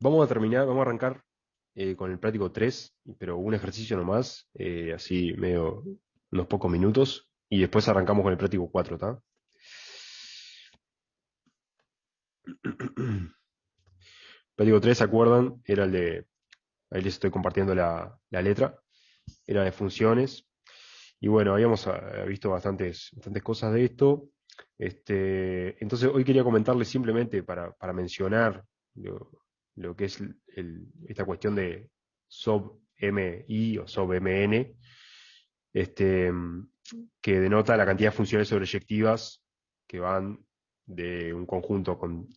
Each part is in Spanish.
Vamos a terminar, vamos a arrancar con el práctico 3, pero un ejercicio nomás, así medio unos pocos minutos, y después arrancamos con el práctico 4, ¿está? Práctico 3, ¿se acuerdan? Era el de, ahí les estoy compartiendo la letra, era de funciones, y bueno, habíamos visto bastantes cosas de esto. Entonces hoy quería comentarles simplemente para mencionar lo, lo que es esta cuestión de SOB MI o SOB MN, este, que denota la cantidad de funciones sobreyectivas que van de un conjunto con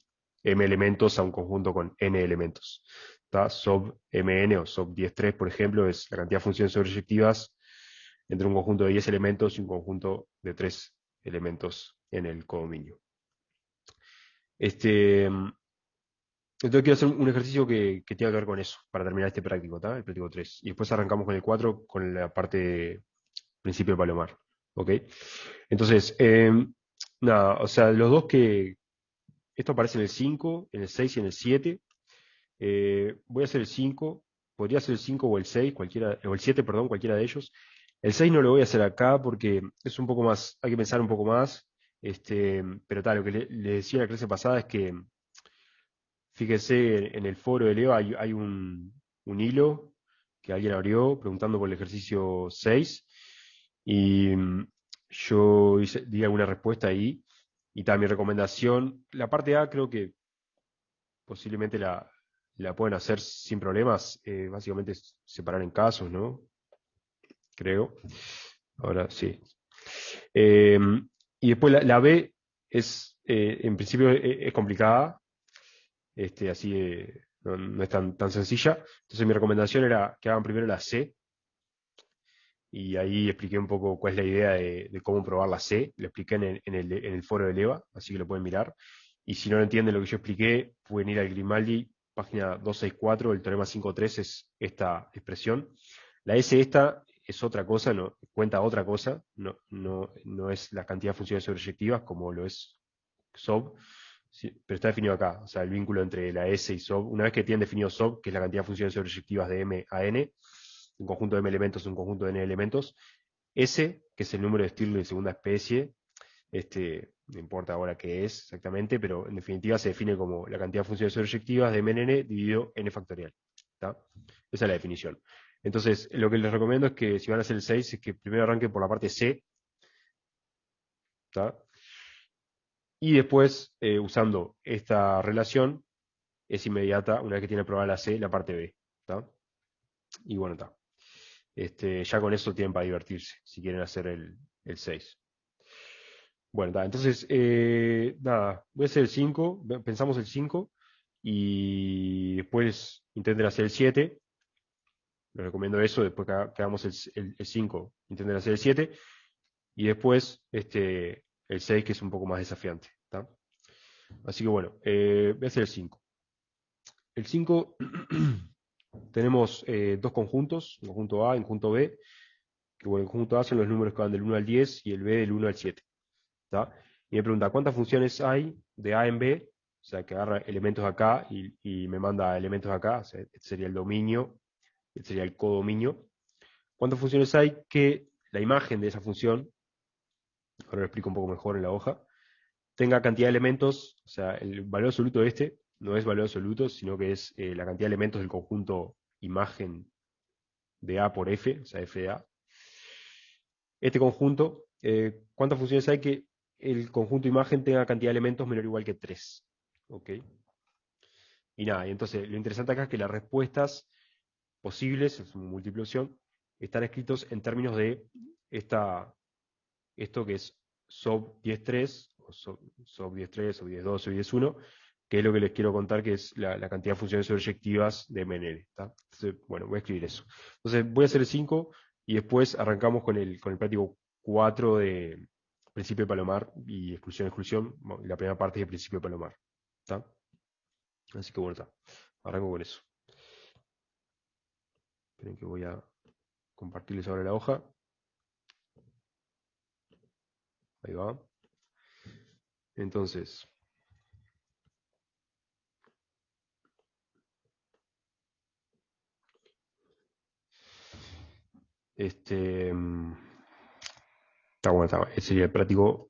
m elementos a un conjunto con n elementos. ¿Tá? SOB MN o SOB 10.3, por ejemplo, es la cantidad de funciones sobreyectivas entre un conjunto de 10 elementos y un conjunto de 3 elementos en el codominio. Entonces quiero hacer un ejercicio que tenga que ver con eso, para terminar este práctico, ¿tá? El práctico 3. Y después arrancamos con el 4 con la parte de principio de Palomar. ¿Ok? Entonces, nada, o sea, los dos que... Esto aparece en el 5, en el 6 y en el 7. Voy a hacer el 5, podría ser el 5 o el 6, cualquiera, o el 7, perdón, cualquiera de ellos. El 6 no lo voy a hacer acá porque es un poco más, hay que pensar un poco más. Pero tal, lo que le decía en la clase pasada es que, fíjese, en el foro de Leo hay un hilo que alguien abrió preguntando por el ejercicio 6 y yo di alguna respuesta ahí y tal, mi recomendación, la parte A creo que posiblemente la pueden hacer sin problemas, básicamente es separar en casos, ¿no? Creo. Ahora sí. Eh, y después la B es, en principio, es complicada, así no es tan sencilla. Entonces mi recomendación era que hagan primero la C, y ahí expliqué un poco cuál es la idea de cómo probar la C. Lo expliqué en el foro de Leva, así que lo pueden mirar. Y si no lo entienden lo que yo expliqué, pueden ir al Grimaldi, página 264, el teorema 5.3 es esta expresión. La S esta es otra cosa, no, cuenta otra cosa, no es la cantidad de funciones sobreyectivas como lo es SOB, sí, pero está definido acá, o sea, el vínculo entre la S y SOB. Una vez que tienen definido SOB, que es la cantidad de funciones sobreyectivas de M a N, un conjunto de M elementos, un conjunto de N elementos, S, que es el número de Stirling de segunda especie, no importa ahora qué es exactamente, pero en definitiva se define como la cantidad de funciones sobreyectivas de M en N dividido N factorial. ¿Tá? Esa es la definición. Entonces, lo que les recomiendo es que si van a hacer el 6, es que primero arranquen por la parte C, ¿tá? Y después, usando esta relación, es inmediata, una vez que tiene aprobada la C, la parte B. ¿Tá? Y bueno, está. Ya con eso tienen para divertirse, si quieren hacer el 6. Bueno, entonces, nada, voy a hacer el 5, pensamos el 5 y después intenten hacer el 7. Les recomiendo eso, después que hagamos el 5, intenten hacer el 7 y después el 6, que es un poco más desafiante. ¿Tá? Así que bueno, voy a hacer el 5. El 5 tenemos dos conjuntos, un conjunto A y un conjunto B, que bueno, el conjunto A son los números que van del 1 al 10 y el B del 1 al 7. ¿Tá? Y me pregunta, ¿cuántas funciones hay de A en B? O sea, que agarra elementos acá y me manda elementos acá. O sea, este sería el dominio, este sería el codominio. ¿Cuántas funciones hay que la imagen de esa función, ahora lo explico un poco mejor en la hoja, tenga cantidad de elementos? O sea, el valor absoluto de este no es valor absoluto, sino que es la cantidad de elementos del conjunto imagen de A por F, o sea, F de A. Este conjunto, ¿cuántas funciones hay que el conjunto imagen tenga cantidad de elementos menor o igual que 3? ¿Ok? Y nada, y entonces lo interesante acá es que las respuestas posibles, es una múltiple opción, están escritos en términos de esto que es SOB 10.3, o SOB 10.3, SOB 10.2, SOB 10.1, que es lo que les quiero contar, que es la cantidad de funciones sobreyectivas de MNN. Entonces, bueno, voy a escribir eso. Entonces, voy a hacer el 5 y después arrancamos con el práctico 4 de principio de Palomar y exclusión-exclusión. La primera parte es el principio de Palomar. ¿Está? Así que bueno, está. Arranco con eso. Esperen que voy a compartirles ahora la hoja. Ahí va. Entonces, Está bueno, está bueno. Ese sería el práctico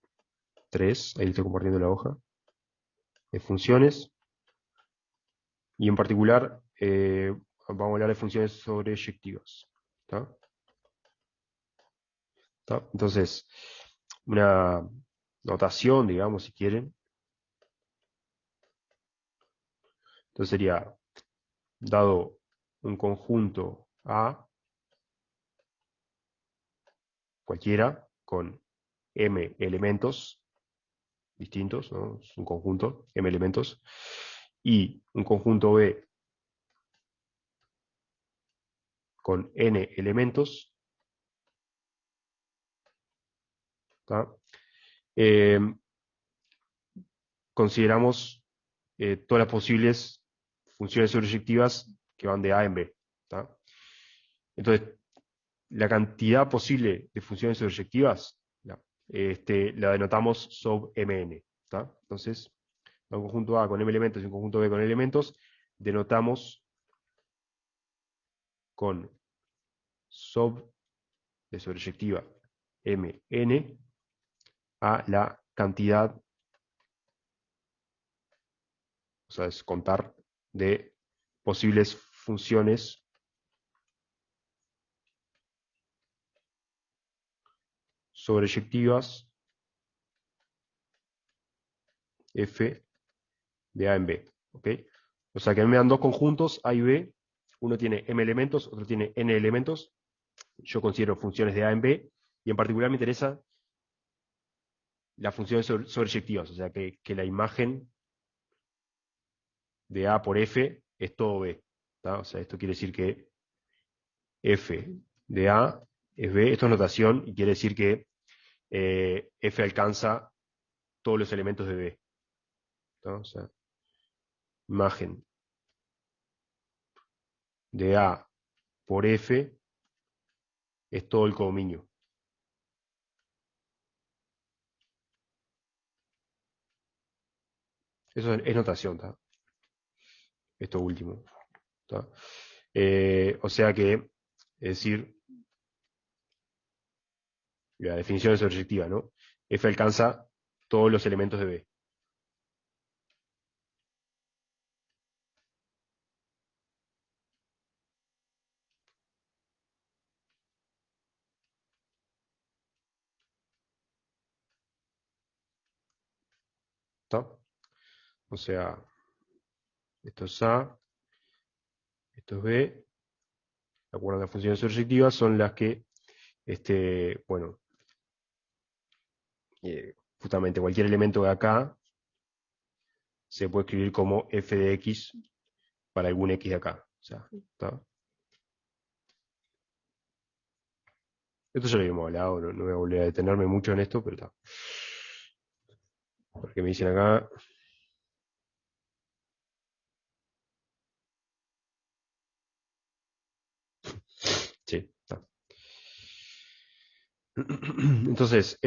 3. Ahí estoy compartiendo la hoja de funciones. Y en particular, vamos a hablar de funciones sobreyectivas. ¿Está? ¿Está? Entonces, una notación, digamos, si quieren. Entonces sería, dado un conjunto A, cualquiera, con M elementos distintos, ¿no? Es un conjunto, M elementos, y un conjunto B con N elementos, ¿tá? Eh, consideramos todas las posibles funciones sobreyectivas que van de A en B, ¿tá? Entonces, la cantidad posible de funciones sobreyectivas la denotamos sub Mn, ¿tá? Entonces, un conjunto A con M elementos y un conjunto B con N elementos, denotamos con sub de sobreyectiva Mn a la cantidad, o sea, es contar de posibles funciones sobreyectivas f de A en B. ¿Ok? O sea que me dan dos conjuntos, A y B. Uno tiene M elementos, otro tiene N elementos. Yo considero funciones de A en B. Y en particular me interesa las funciones sobreyectivas. O sea que la imagen de A por F es todo B. ¿Tá? O sea, esto quiere decir que F de A es B. Esto es notación y quiere decir que F alcanza todos los elementos de B. ¿Tá? O sea, imagen de A por F es todo el codominio. Eso es notación, ¿tá? Esto último. ¿Tá? O sea que, es decir, la definición es objetiva, ¿no? F alcanza todos los elementos de B. ¿Tá? O sea, esto es A, esto es B. De acuerdo a las funciones objetivas, son las que, bueno, justamente cualquier elemento de acá se puede escribir como f de x para algún x de acá. O sea, ¿tá? Esto ya lo habíamos hablado, no voy a volver a detenerme mucho en esto, pero está. Porque me dicen acá. Sí, está. Entonces,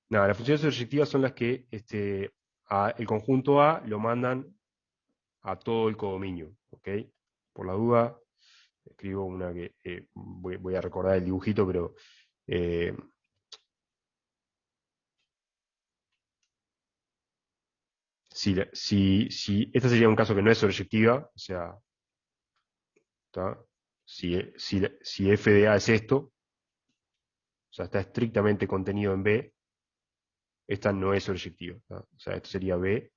nada, las funciones objetivas son las que el conjunto A lo mandan a todo el codominio. ¿Ok? Por la duda, escribo una que voy a recordar el dibujito, pero eh, si este sería un caso que no es sobreyectiva, o sea, ¿tá? Si f de A es esto, o sea, está estrictamente contenido en B, esta no es sobreyectiva. ¿Tá? O sea, esto sería B.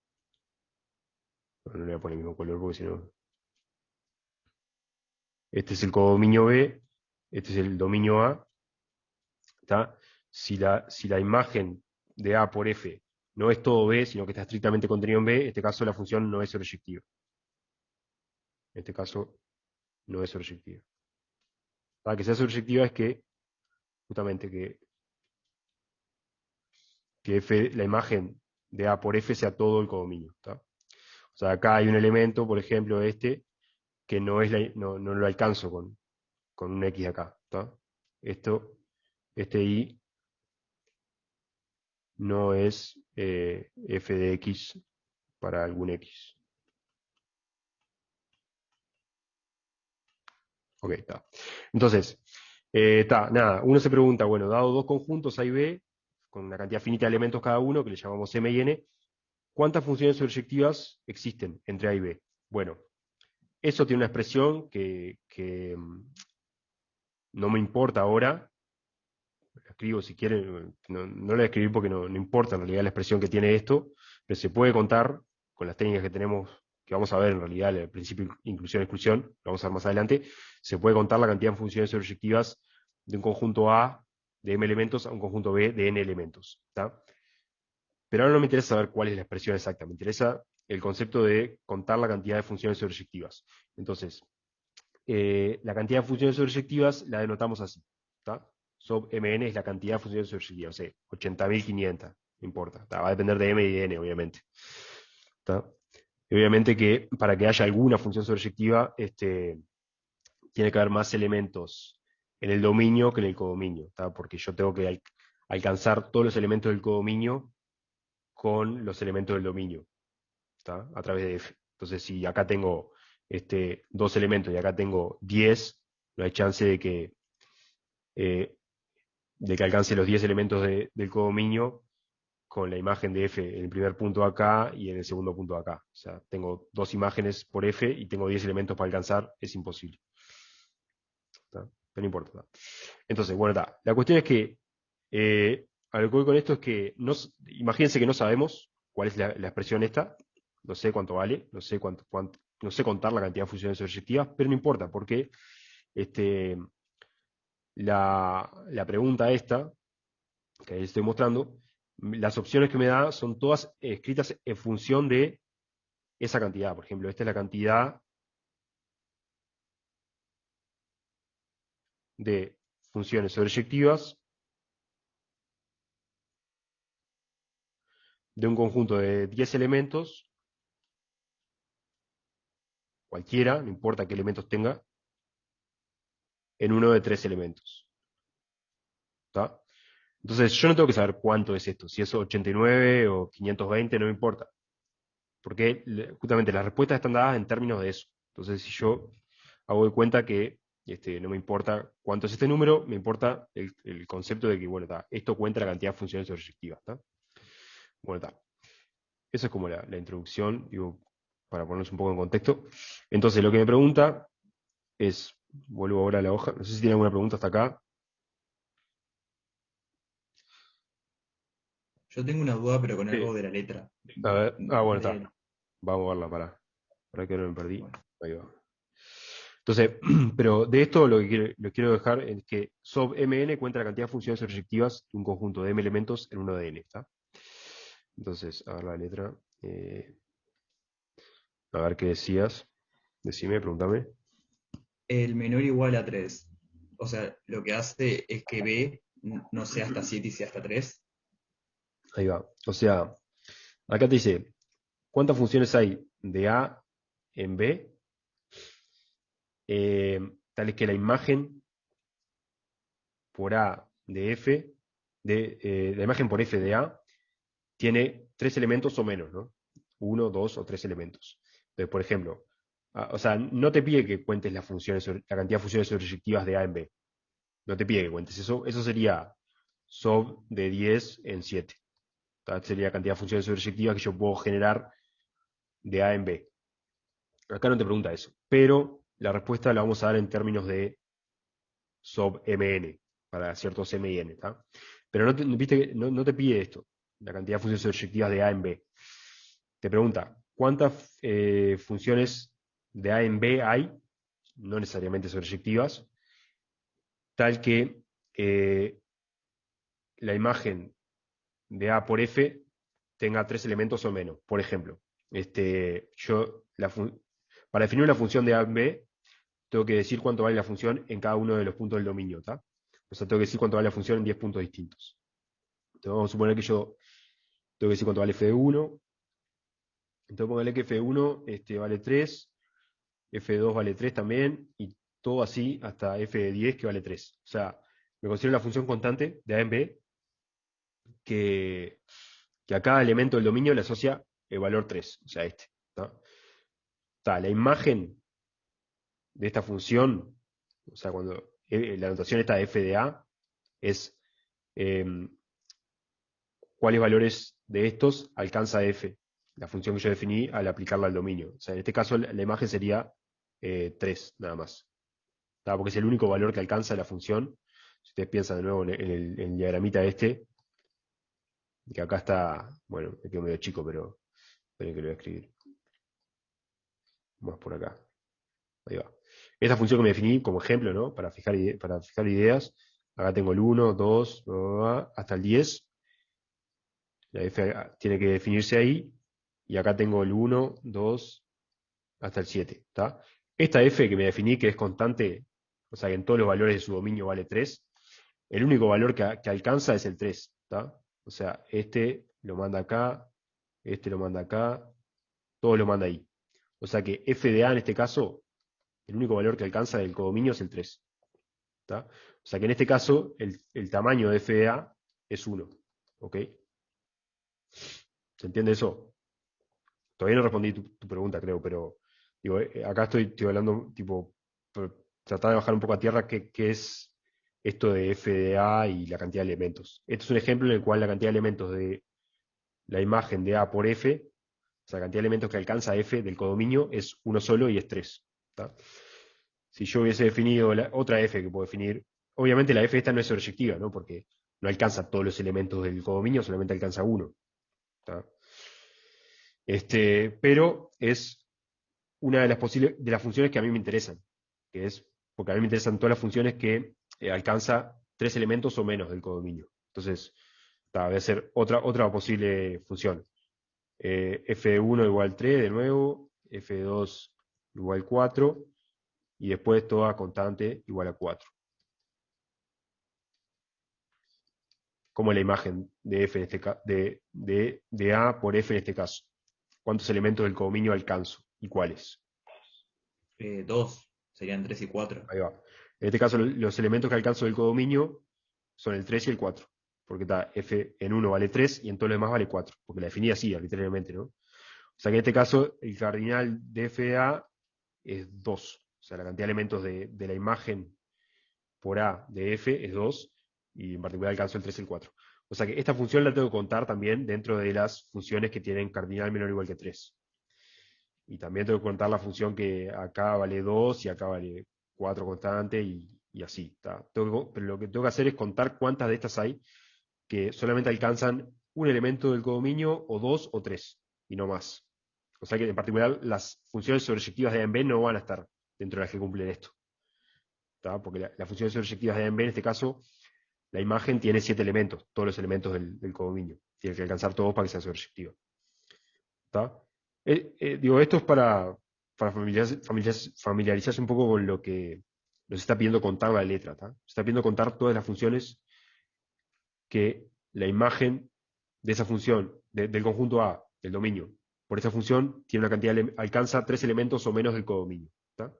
No le voy a poner el mismo color porque si no. Este es el codominio B, este es el dominio A. ¿Tá? Si la imagen de A por F no es todo B, sino que está estrictamente contenido en B, en este caso la función no es sobreyectiva. En este caso no es sobreyectiva. Para que sea sobreyectiva es que, justamente, que F, la imagen de A por F sea todo el codominio. ¿Tá? O sea, acá hay un elemento, por ejemplo, que no lo alcanzo con un X acá. ¿Tá? Este I no es f de X para algún X. Ok, está. Entonces, Nada, uno se pregunta, bueno, dado dos conjuntos A y B, con una cantidad finita de elementos cada uno, que le llamamos M y N, ¿cuántas funciones proyectivas existen entre A y B? Bueno, eso tiene una expresión que no me importa ahora, la escribo si quieren, no la voy a escribir porque no importa en realidad la expresión que tiene esto, pero se puede contar con las técnicas que tenemos, que vamos a ver en realidad, el principio de inclusión-exclusión, lo vamos a ver más adelante, se puede contar la cantidad de funciones proyectivas de un conjunto A de m elementos a un conjunto B de n elementos. ¿Tá? Pero ahora no me interesa saber cuál es la expresión exacta, me interesa el concepto de contar la cantidad de funciones sobreyectivas. Entonces, la cantidad de funciones sobreyectivas la denotamos así. ¿Tá? Sub mn es la cantidad de funciones sobreyectivas, o sea, 80.500, no importa. ¿Tá? Va a depender de m y de n, obviamente. ¿Tá? Y obviamente que para que haya alguna función sobreyectiva, tiene que haber más elementos en el dominio que en el codominio, ¿tá? Porque yo tengo que alcanzar todos los elementos del codominio con los elementos del dominio, ¿tá? A través de f. Entonces, si acá tengo dos elementos y acá tengo 10, no hay chance eh, de que alcance los 10 elementos del codominio con la imagen de f en el primer punto acá y en el segundo punto acá. O sea, tengo dos imágenes por f y tengo 10 elementos para alcanzar, es imposible. ¿Tá? Pero no importa. ¿Tá? Entonces, bueno, está. La cuestión es que, a lo que voy con esto es que, imagínense que no sabemos cuál es la expresión esta, no sé cuánto vale, no sé contar la cantidad de funciones objetivas, pero no importa, porque este, la pregunta esta, que ahí estoy mostrando, las opciones que me da son todas escritas en función de esa cantidad. Por ejemplo, esta es la cantidad de funciones sobreyectivas de un conjunto de 10 elementos, cualquiera, no importa qué elementos tenga, en uno de 3 elementos. ¿Tá? Entonces, yo no tengo que saber cuánto es esto, si es 89 o 520, no me importa. Porque justamente las respuestas están dadas en términos de eso. Entonces, si yo hago de cuenta que no me importa cuánto es este número, me importa el concepto de que, bueno, esto cuenta la cantidad de funciones objetivas. Bueno, esa es como la introducción, digo, para ponernos un poco en contexto. Entonces, lo que me pregunta es, vuelvo ahora a la hoja, no sé si tiene alguna pregunta hasta acá. Yo tengo una duda, pero con algo Sí. de la letra. A ver, bueno, está. De, Vamos a verla para que no me perdí. bueno, Ahí va. Entonces, pero de esto lo quiero dejar es que sob mn cuenta la cantidad de funciones proyectivas de un conjunto de m elementos en uno de n, ¿está? Entonces, a ver la letra. A ver qué decías. Decime, pregúntame. el menor igual a 3. O sea, lo que hace es que B no sea hasta 7 y sea hasta 3. Ahí va. O sea, acá te dice, ¿cuántas funciones hay de A en B? Tal es que la imagen por A de F, la imagen por F de A, tiene 3 elementos o menos, ¿no? Uno, dos o 3 elementos. Entonces, por ejemplo, o sea, no te pide que cuentes las funciones, la cantidad de funciones sobreyectivas de A en B. No te pide que cuentes eso. Eso sería sob de 10 en 7. Sería la cantidad de funciones sobreyectivas que yo puedo generar de A en B. Acá no te pregunta eso. Pero la respuesta la vamos a dar en términos de sob mn, para ciertos m y n. Pero viste, no te pide esto, la cantidad de funciones sobreyectivas de A en B. Te pregunta, ¿cuántas funciones de A en B hay? No necesariamente sobreyectivas, tal que la imagen de A por F tenga 3 elementos o menos. Por ejemplo, para definir una función de A en B, tengo que decir cuánto vale la función en cada uno de los puntos del dominio. O sea, tengo que decir cuánto vale la función en 10 puntos distintos. Entonces vamos a suponer que yo tengo que decir cuánto vale f de 1. Entonces póngale que f de 1 vale 3, f de 2 vale 3 también, y todo así hasta f de 10 que vale 3. O sea, me considero la función constante de A en B que, que a cada elemento del dominio le asocia el valor 3, o sea, este. La imagen de esta función, o sea, cuando la notación esta de f de a es cuáles valores de estos alcanza f, la función que yo definí al aplicarla al dominio. O sea, en este caso la imagen sería 3, nada más. ¿Tá? Porque es el único valor que alcanza la función. Si ustedes piensan de nuevo en el diagramita este, que acá está, bueno, me quedo medio chico, pero esperen que lo voy a escribir. Vamos por acá. Ahí va. Esta función que me definí como ejemplo, ¿no? Para fijar ideas. Acá tengo el 1, 2, hasta el 10. La f tiene que definirse ahí. Y acá tengo el 1, 2, hasta el 7. ¿Está? Esta f que me definí, que es constante, o sea que en todos los valores de su dominio vale 3, el único valor que alcanza es el 3. ¿Está? O sea, este lo manda acá, este lo manda acá, todo lo manda ahí. O sea que f de a en este caso, el único valor que alcanza del codominio es el 3. ¿Tá? O sea que en este caso el tamaño de f de a es 1. ¿Ok? ¿Se entiende eso? Todavía no respondí tu pregunta, creo, pero digo, acá estoy hablando, tipo, tratar de bajar un poco a tierra qué es esto de f de a y la cantidad de elementos. Este es un ejemplo en el cual la cantidad de elementos de la imagen de a por f, o sea, la cantidad de elementos que alcanza f del codominio es uno solo y es 3. ¿Tá? Si yo hubiese definido otra f que puedo definir, obviamente la f esta no es sobreyectiva, ¿no? Porque no alcanza todos los elementos del codominio, solamente alcanza uno. ¿Tá? Pero es una de las de las funciones que a mí me interesan, que es, porque a mí me interesan todas las funciones que alcanza 3 elementos o menos del codominio. Entonces, voy a hacer otra posible función. f1 igual 3 de nuevo, f2 igual 4, y después toda constante igual a 4. Como la imagen de f en este de a por f en este caso. ¿Cuántos elementos del codominio alcanzo? ¿Y cuáles? 2, serían 3 y 4. Ahí va. En este caso, los elementos que alcanzo del codominio son el 3 y el 4. Porque está f en 1 vale 3 y en todo lo demás vale 4. Porque la definí así, arbitrariamente, ¿no? O sea que en este caso, el cardinal de f de a es 2. O sea, la cantidad de elementos de la imagen por a de f es 2. Y en particular alcanzo el 3 y el 4. O sea que esta función la tengo que contar también dentro de las funciones que tienen cardinal menor o igual que 3. Y también tengo que contar la función que acá vale 2 y acá vale 4 constante y así. Pero lo que tengo que hacer es contar cuántas de estas hay que solamente alcanzan un elemento del codominio o 2 o 3 y no más. O sea que en particular las funciones sobreyectivas de A en B no van a estar dentro de las que cumplen esto. ¿Tá? Porque las funciones sobreyectivas de A en B en este caso, la imagen tiene 7 elementos, todos los elementos del codominio. Tiene que alcanzar todos para que sea sobreyectiva. ¿Tá? Digo, esto es para familiarizarse un poco con lo que nos está pidiendo contar la letra. ¿Tá? Se está pidiendo contar todas las funciones que la imagen de esa función, del conjunto A, del dominio, por esa función tiene una cantidad alcanza 3 elementos o menos del codominio. ¿Tá?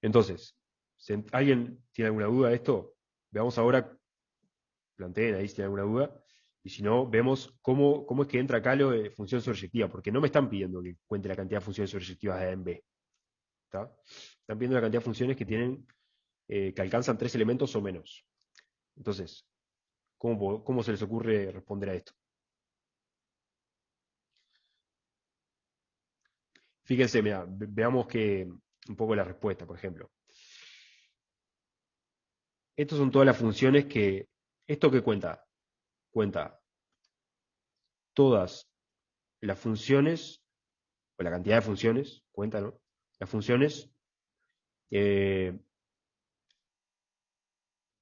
Entonces, si alguien tiene alguna duda de esto, veamos ahora, planteen ahí si tienen alguna duda, y si no, vemos cómo es que entra acá lo de función sobreyectiva, porque no me están pidiendo que cuente la cantidad de funciones sobreyectivas de A en B. ¿Tá? Están pidiendo la cantidad de funciones que tienen, que alcanzan 3 elementos o menos. Entonces, ¿cómo se les ocurre responder a esto? Fíjense, mira, veamos que un poco la respuesta, por ejemplo. Estas son todas las funciones que, ¿esto qué cuenta? Cuenta todas las funciones, o la cantidad de funciones, cuenta, ¿no? Las funciones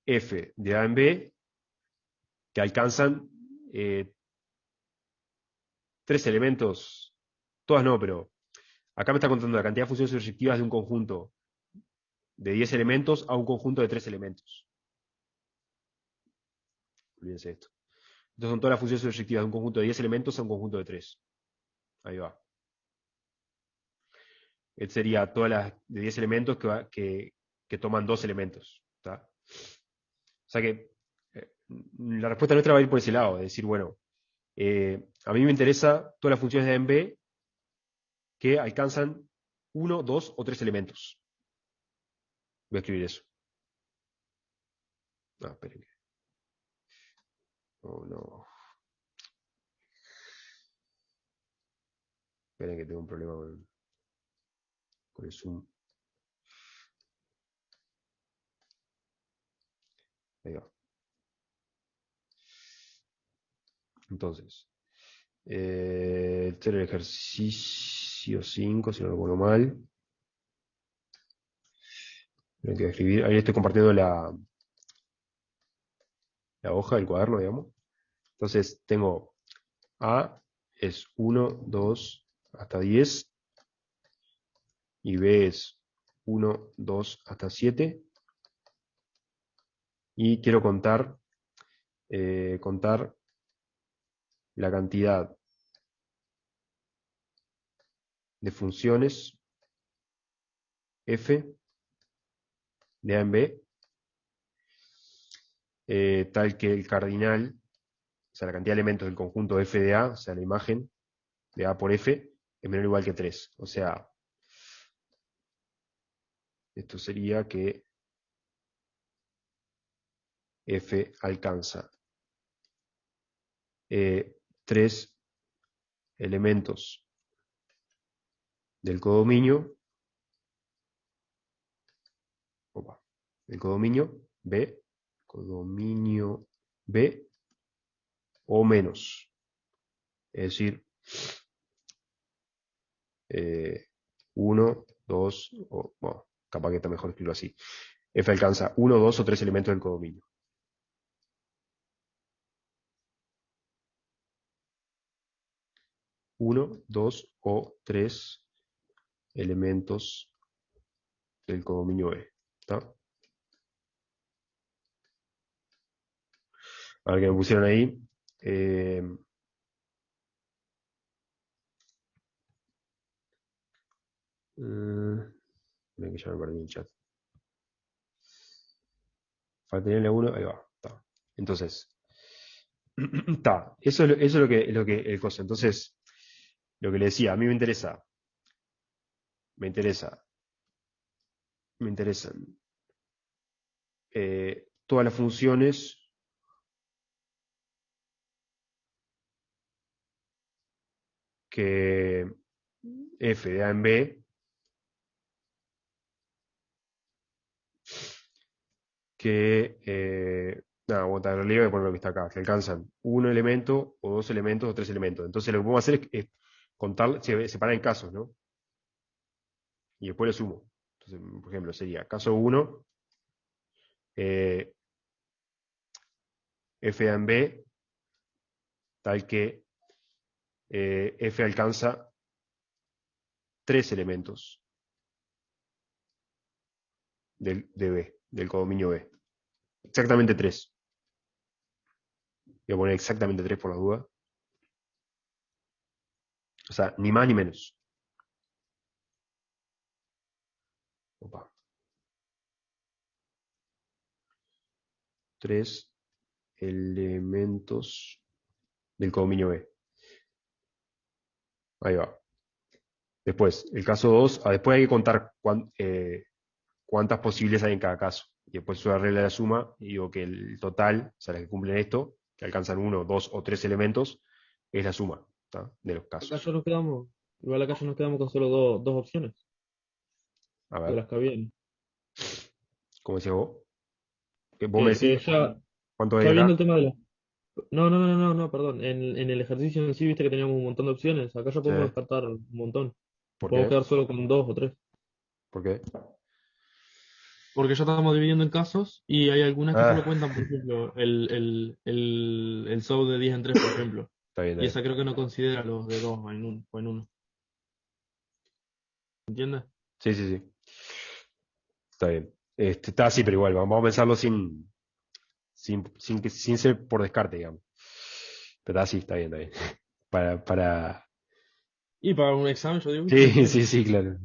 f de A en B que alcanzan 3 elementos, todas no, pero acá me está contando la cantidad de funciones sobreyectivas de un conjunto de 10 elementos a un conjunto de 3 elementos. Olvídense esto. Entonces son todas las funciones sobreyectivas de un conjunto de 10 elementos a un conjunto de 3. Ahí va. Este sería todas las de 10 elementos que toman 2 elementos. ¿Tá? O sea que la respuesta nuestra va a ir por ese lado, es decir, bueno, a mí me interesa todas las funciones de A en B que alcanzan 1, 2 o 3 elementos. Voy a escribir eso. No, esperen. Oh, no. Esperen que tengo un problema con el zoom. Ahí va. Entonces, este era el ejercicio 5, si no lo pongo mal. Tengo que escribir. Ahí estoy compartiendo la hoja del cuaderno, digamos. Entonces, tengo A es 1, 2, hasta 10. Y B es 1, 2, hasta 7. Y quiero contar la cantidad de funciones f de A en B, tal que el cardinal, o sea, la cantidad de elementos del conjunto f de A, o sea, la imagen de A por f, es menor o igual que 3. O sea, esto sería que f alcanza 3 elementos del codominio, opa, del codominio B o menos. Es decir, 1, 2, o bueno, capaz que está mejor escribirlo así. F alcanza 1, 2 o 3 elementos del codominio. 1, 2 o 3 elementos del codominio E. ¿Está? A ver que me pusieron ahí. Ven que ya me perdí en el chat. Para tenerle 1, ahí va. Está. Entonces, está. Eso es lo que el coso. Entonces, lo que le decía, a mí me interesan todas las funciones que f de A en B, que, nada, bueno, en realidad voy a poner lo que está acá, que alcanzan un elemento o 2 elementos o 3 elementos. Entonces lo que podemos hacer es contar, separar en casos, ¿no? Y después lo sumo. Entonces, por ejemplo, sería caso 1, f de A en B, tal que f alcanza 3 elementos de B, del codominio B. Exactamente 3. Voy a poner exactamente 3 por la duda. O sea, ni más ni menos. Opa. 3 elementos del codominio B. Ahí va. Después, el caso 2, después hay que contar cuántas posibles hay en cada caso. Y después uso la regla de la suma y digo que el total, o sea, las que cumplen esto, que alcanzan 1, 2 o 3 elementos, es la suma, ¿tá? De los Acá casos. nos quedamos, igual acá ya nos quedamos con solo dos opciones A de ver, las que habían. ¿cómo decías vos? Vos me Que, decís que ya, cuánto hay ya viendo acá. el tema de la... No, no, no, no, no, perdón. En el ejercicio en sí viste que teníamos un montón de opciones. Acá ya Sí. podemos descartar un montón. Nos ¿Por podemos qué? quedar solo con dos o tres. ¿Por qué? Porque ya estamos dividiendo en casos y hay algunas que solo Ah, cuentan, por ejemplo, el SOW de 10 en 3 por ejemplo. está bien, Y está esa bien. creo que no considera los de 2 en uno, o en uno. ¿Entiendes? Sí, sí, sí. Está bien. Está así, pero igual, vamos a pensarlo sin ser por descarte, digamos. Pero está así, está bien, está bien. Para... Y para un examen yo digo que está Sí, bien. sí, sí, claro.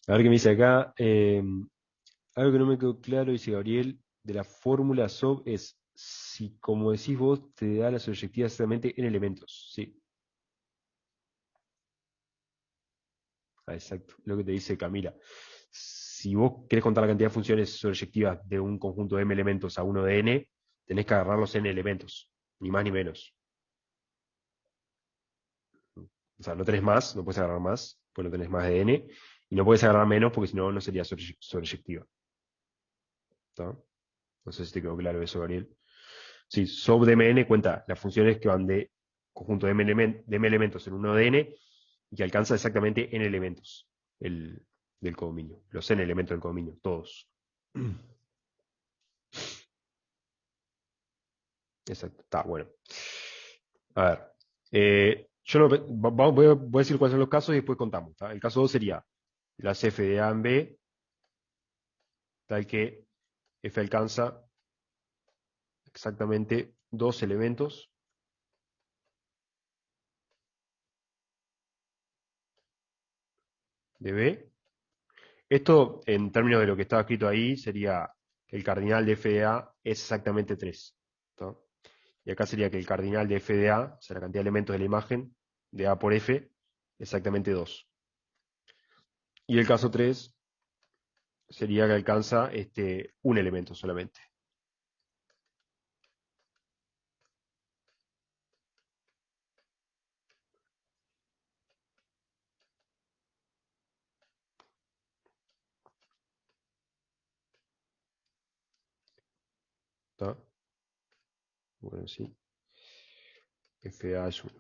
A ver qué me dice acá. Algo que no me quedó claro, dice Gabriel, de la fórmula SOB es si, como decís vos, te da las objetivas exactamente en elementos. Sí, exacto. Lo que te dice Camila. si vos querés contar la cantidad de funciones sobreyectivas de un conjunto de m elementos a uno de n, tenés que agarrar los n elementos, ni más ni menos. O sea, no tenés más, no puedes agarrar más, pues no tenés más de n, y no puedes agarrar menos porque si no, no sería sobreyectiva. ¿Está? No sé si te quedó claro eso, Gabriel. Sí, sob de mn cuenta las funciones que van de conjunto de m elementos en uno de n y que alcanza exactamente n elementos del codominio, los n elementos del codominio, todos. Exacto, está bueno. A ver, yo no, voy a decir cuáles son los casos y después contamos. ¿Tá? El caso 2 sería las f de A en B, tal que f alcanza exactamente dos elementos de B. Esto, en términos de lo que estaba escrito ahí, sería que el cardinal de f de A es exactamente 3. ¿Tá? Y acá sería que el cardinal de f de A, o sea, la cantidad de elementos de la imagen, de A por F, exactamente 2. Y el caso 3 sería que alcanza un elemento solamente. ¿Tá? Bueno, sí. FA es 1.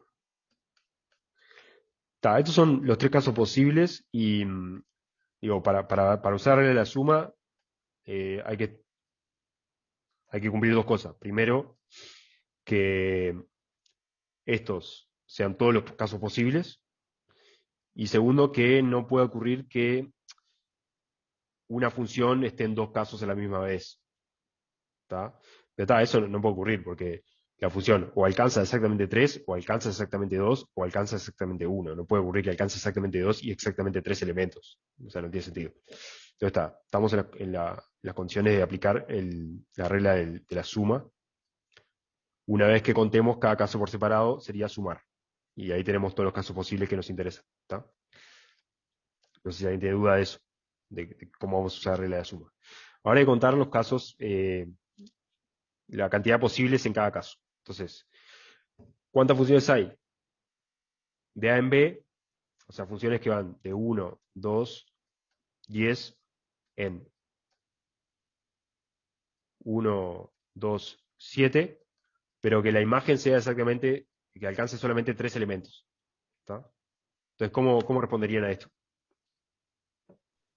Estos son los tres casos posibles y digo, para usar la regla de la suma hay que cumplir dos cosas. Primero, que estos sean todos los casos posibles. Y segundo, que no puede ocurrir que una función esté en dos casos a la misma vez. ¿Tá? Pero eso no puede ocurrir porque la función o alcanza exactamente 3, o alcanza exactamente 2, o alcanza exactamente 1. No puede ocurrir que alcance exactamente 2 y exactamente 3 elementos. O sea, no tiene sentido. Entonces estamos en las condiciones de aplicar la regla de la suma. Una vez que contemos cada caso por separado, sería sumar. Y ahí tenemos todos los casos posibles que nos interesan. ¿Tá? No sé si alguien tiene duda de eso, de cómo vamos a usar la regla de la suma. Ahora hay que contar los casos, la cantidad posibles en cada caso. Entonces, ¿cuántas funciones hay? De A en B, o sea, funciones que van de 1, 2, 10 en 1, 2, 7, pero que la imagen sea exactamente, que alcance solamente 3 elementos. ¿Tá? Entonces, ¿cómo responderían a esto?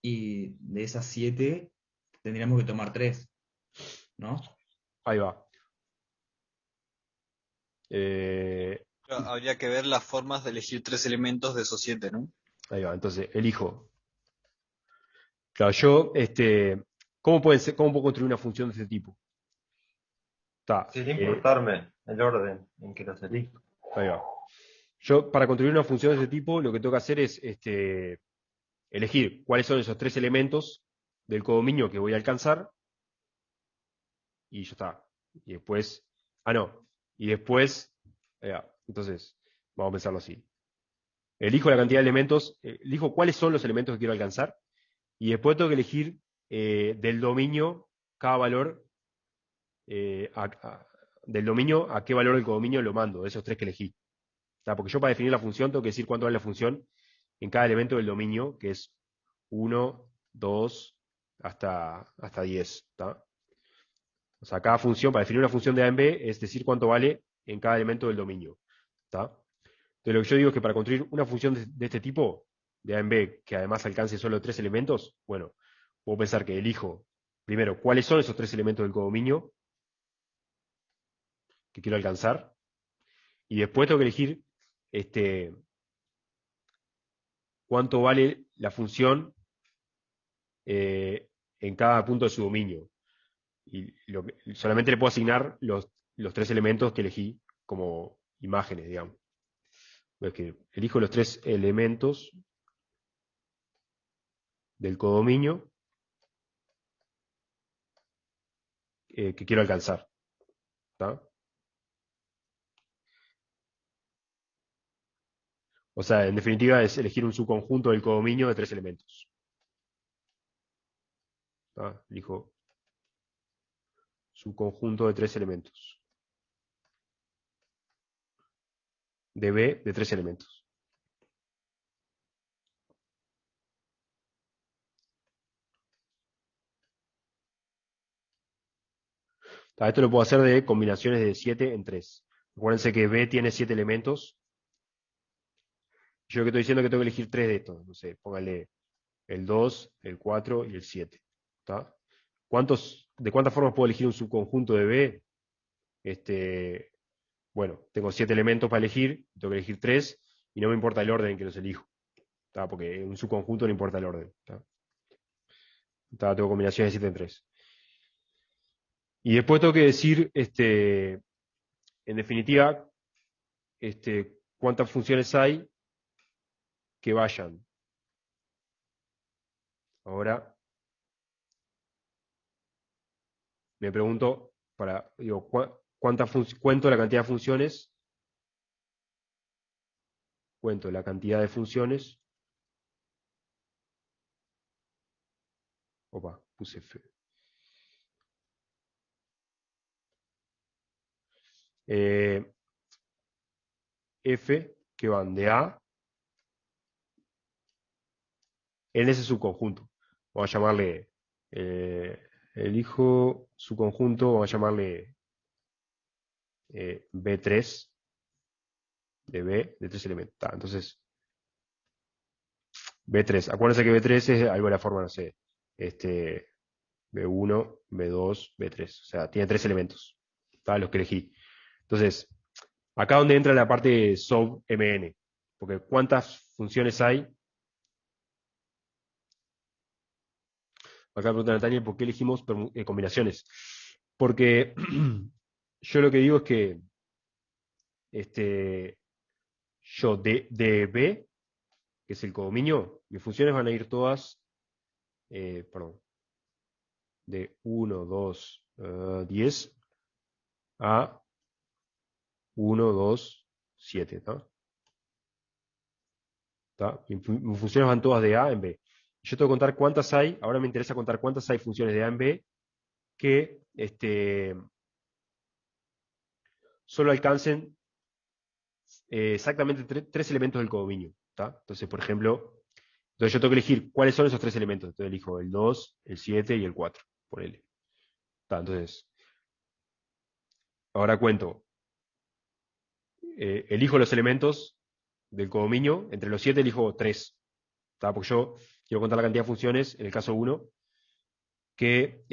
Y de esas 7 tendríamos que tomar 3, ¿no? Ahí va. Eh, Claro, habría que ver las formas de elegir tres elementos de esos siete, ¿no? Ahí va. Entonces, elijo. Claro, yo, ¿cómo puedo construir una función de este tipo? Está, Sin importarme el orden en que los elijo. ahí va. Yo, para construir una función de ese tipo, lo que tengo que hacer es elegir cuáles son esos tres elementos del codominio que voy a alcanzar, y ya está. Y después, no, y después, ahí va. Entonces, vamos a pensarlo así. Elijo la cantidad de elementos, elijo cuáles son los elementos que quiero alcanzar, y después tengo que elegir del dominio cada valor, del dominio a qué valor del codominio lo mando, de esos tres que elegí. ¿Tá? Porque yo para definir la función tengo que decir cuánto vale la función en cada elemento del dominio, que es 1, 2, hasta 10. ¿Tá? O sea, cada función, para definir una función de A en B, es decir cuánto vale en cada elemento del dominio. ¿Tá? Entonces lo que yo digo es que para construir una función de este tipo, de A en B, que además alcance solo tres elementos, bueno, puedo pensar que elijo, primero, cuáles son esos tres elementos del codominio que quiero alcanzar, y después tengo que elegir cuánto vale la función en cada punto de su dominio. Y solamente le puedo asignar los tres elementos que elegí como imágenes, digamos. Es que elijo los tres elementos del codominio que quiero alcanzar. ¿Tá? O sea, en definitiva es elegir un subconjunto del codominio de tres elementos. ¿tá? Elijo subconjunto de 3 elementos. De B de 3 elementos. ¿Tá? Esto lo puedo hacer de combinaciones de 7 en 3. Acuérdense que B tiene 7 elementos. Yo lo que estoy diciendo es que tengo que elegir 3 de estos. No sé, póngale el 2, el 4 y el 7. ¿Tá? ¿De cuántas formas puedo elegir un subconjunto de B? Bueno, tengo 7 elementos para elegir, tengo que elegir 3 y no me importa el orden en que los elijo. ¿Tá? Porque en un subconjunto no importa el orden. Tengo combinaciones de 7 en 3. Y después tengo que decir, en definitiva, cuántas funciones hay que vayan. Ahora me pregunto, cuento la cantidad de funciones, cuento la cantidad de funciones. Opa, puse F. F que van de A en ese subconjunto. Vamos a llamarle, elijo subconjunto, vamos a llamarle B3 de B de 3 elementos. Entonces, B3. Acuérdense que B3 es algo de la forma, no sé, B1, B2, B3. O sea, tiene 3 elementos. Los que elegí. Entonces, acá donde entra la parte sub MN. Porque ¿cuántas funciones hay? Acá pregunta Natalia, ¿por qué elegimos combinaciones? Porque yo lo que digo es que yo de B, que es el codominio, mis funciones van a ir todas, perdón, de 1, 2, 10 a 1, 2, 7, ¿tá? Mis funciones van todas de A en B. Yo tengo que contar cuántas hay, ahora me interesa contar cuántas hay funciones de A en B que solo alcancen exactamente 3 elementos del codominio. ¿Tá? Entonces, por ejemplo, yo tengo que elegir cuáles son esos 3 elementos. Entonces elijo el 2, el 7 y el 4. Ponele. Entonces, ahora cuento. Elijo los elementos del codominio. Entre los 7 elijo 3. Porque yo quiero contar la cantidad de funciones, en el caso 1, que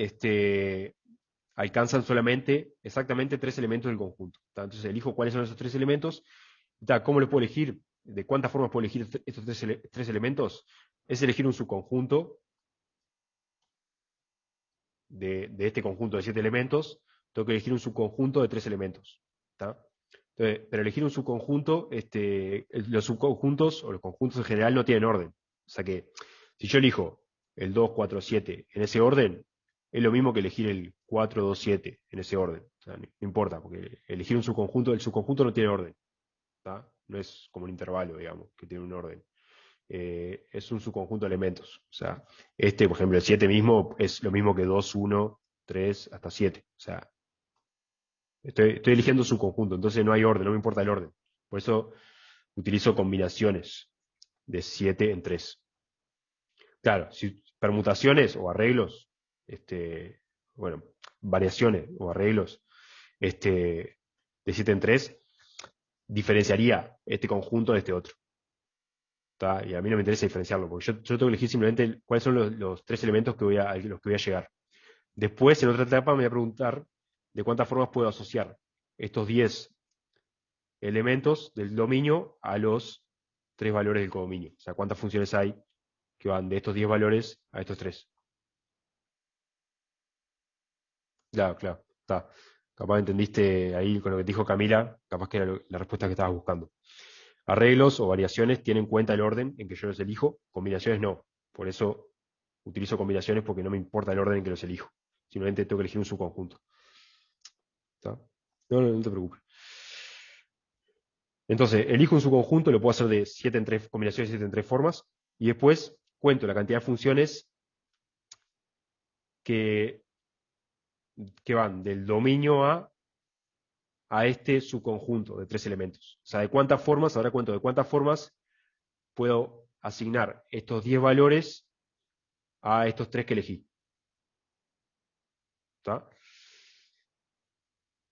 alcanzan solamente exactamente 3 elementos del conjunto. Entonces elijo cuáles son esos 3 elementos. ¿Cómo los puedo elegir? ¿De cuántas formas puedo elegir estos 3 elementos? Es elegir un subconjunto de este conjunto de 7 elementos. Tengo que elegir un subconjunto de 3 elementos. Entonces, para elegir un subconjunto, los subconjuntos o los conjuntos en general no tienen orden. O sea que si yo elijo el 2, 4, 7 en ese orden, es lo mismo que elegir el 4, 2, 7 en ese orden. O sea, no importa, porque elegir un subconjunto, el subconjunto no tiene orden. No es como un intervalo, digamos, que tiene un orden. Es un subconjunto de elementos. O sea, por ejemplo, el 7 mismo es lo mismo que 2, 1, 3, hasta 7. O sea, estoy eligiendo subconjunto, entonces no hay orden, no me importa el orden. Por eso utilizo combinaciones de 7 en 3. Claro, si permutaciones o arreglos, bueno, variaciones o arreglos de 7 en 3, diferenciaría este conjunto de este otro. Y a mí no me interesa diferenciarlo, porque yo tengo que elegir simplemente cuáles son los 3 elementos a los que voy a llegar. Después, en otra etapa, me voy a preguntar de cuántas formas puedo asociar estos 10 elementos del dominio a los 3 valores del codominio. O sea, cuántas funciones hay que van de estos 10 valores a estos 3. Claro, claro. Capaz entendiste ahí con lo que te dijo Camila, capaz que era la respuesta que estabas buscando. Arreglos o variaciones tienen en cuenta el orden en que yo los elijo, combinaciones no. Por eso utilizo combinaciones porque no me importa el orden en que los elijo. Simplemente tengo que elegir un subconjunto. No te preocupes. Entonces, elijo un subconjunto, lo puedo hacer de 7 en 3, combinaciones de 7 en 3 formas, y después cuento la cantidad de funciones que, que van del dominio a este subconjunto de tres elementos. O sea, de cuántas formas, ahora cuento de cuántas formas puedo asignar estos 10 valores a estos tres que elegí. ¿Está?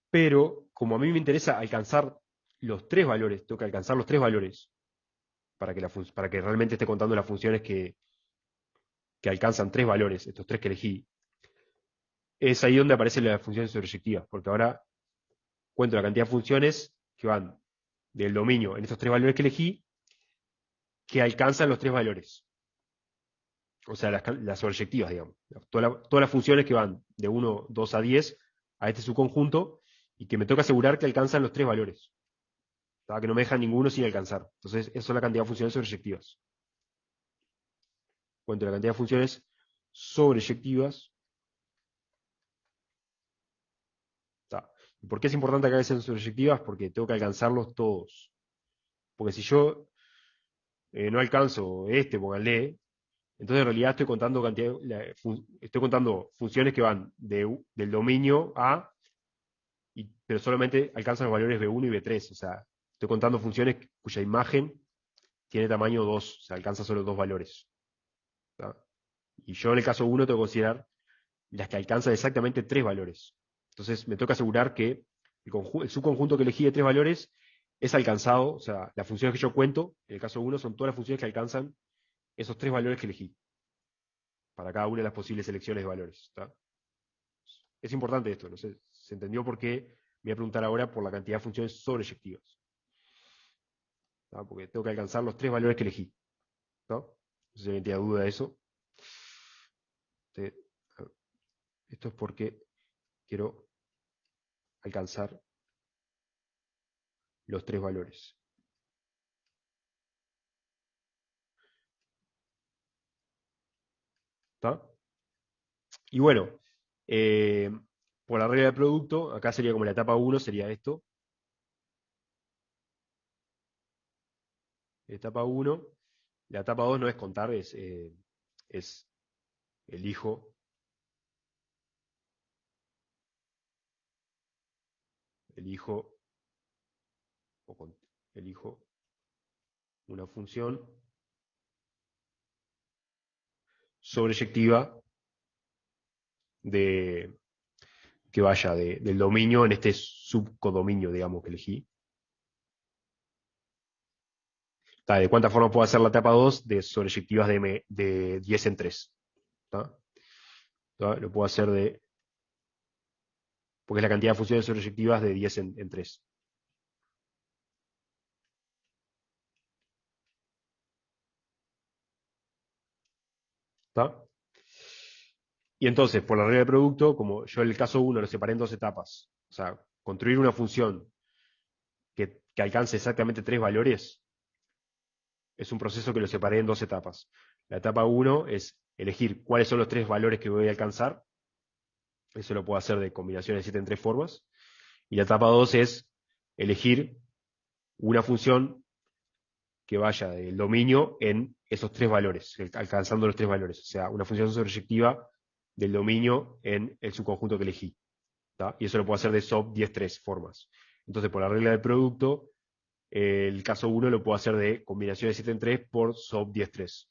Pero, como a mí me interesa alcanzar los tres valores, tengo que alcanzar los tres valores para que realmente esté contando las funciones que alcanzan tres valores, estos tres que elegí. Es ahí donde aparecen las funciones sobreyectivas, porque ahora cuento la cantidad de funciones que van del dominio en estos tres valores que elegí, que alcanzan los tres valores. O sea, las sobreyectivas, digamos. Todas las funciones que van de 1, 2 a 10 a este subconjunto y que me toca asegurar que alcanzan los tres valores. ¿Tá? Que no me dejan ninguno sin alcanzar. Entonces, esa es la cantidad de funciones sobreyectivas. Cuento la cantidad de funciones sobreyectivas. ¿Tá? ¿Y por qué es importante que sean sobreyectivas? Porque tengo que alcanzarlos todos. Porque si yo no alcanzo pónganle, entonces en realidad estoy contando estoy contando funciones que van del dominio a, pero solamente alcanzan los valores B1 y B3. O sea, estoy contando funciones cuya imagen tiene tamaño 2, o sea, alcanza solo dos valores. ¿Tá? Y yo en el caso 1 tengo que considerar las que alcanzan exactamente tres valores. Entonces me toca asegurar que el subconjunto que elegí de tres valores es alcanzado, o sea, las funciones que yo cuento, en el caso 1, son todas las funciones que alcanzan esos tres valores que elegí, para cada una de las posibles selecciones de valores. ¿Tá? Es importante esto, no sé, ¿se entendió por qué? Me voy a preguntar ahora por la cantidad de funciones sobreyectivas. ¿Tá? Porque tengo que alcanzar los tres valores que elegí. ¿Tá? No sé si alguien tiene duda de eso. Esto es porque quiero alcanzar los tres valores. ¿Tá? Y bueno, por la regla de producto, acá sería como la etapa 1, sería esto. Etapa 1. La etapa 2 no es contar, es elijo elijo una función sobreyectiva que vaya del dominio en este subcodominio, digamos, que elegí. ¿De cuántas formas puedo hacer la etapa 2? De sobreyectivas de 10 en 3. Lo puedo hacer porque es la cantidad de funciones sobreyectivas de 10 en 3. ¿Está? Y entonces, por la regla de producto, como yo en el caso 1 lo separé en dos etapas, o sea, construir una función que alcance exactamente tres valores, es un proceso que lo separé en dos etapas. La etapa 1 es elegir cuáles son los tres valores que voy a alcanzar. Eso lo puedo hacer de combinaciones de 7 en tres formas. Y la etapa 2 es elegir una función que vaya del dominio en esos tres valores, alcanzando los tres valores. O sea, una función sobreyectiva del dominio en el subconjunto que elegí. ¿Tá? Y eso lo puedo hacer de SOP 10-3 formas. Entonces, por la regla del producto, el caso 1 lo puedo hacer de combinación de 7 en 3 por SOP 10-3.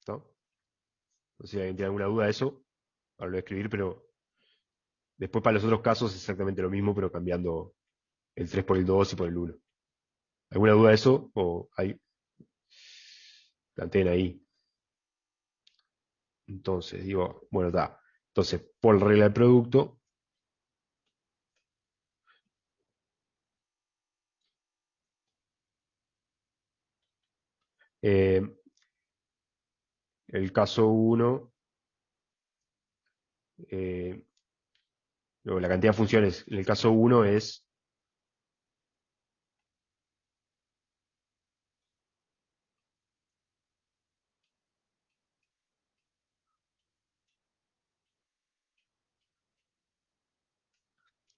¿Tá? No sé si alguien tiene alguna duda de eso. Ahora lo voy a escribir, pero después para los otros casos es exactamente lo mismo, pero cambiando el 3 por el 2 y por el 1. ¿Alguna duda de eso? O ahí planteen ahí. Entonces, digo, bueno, está. Entonces, por la regla del producto, el caso 1, la cantidad de funciones en el caso 1 es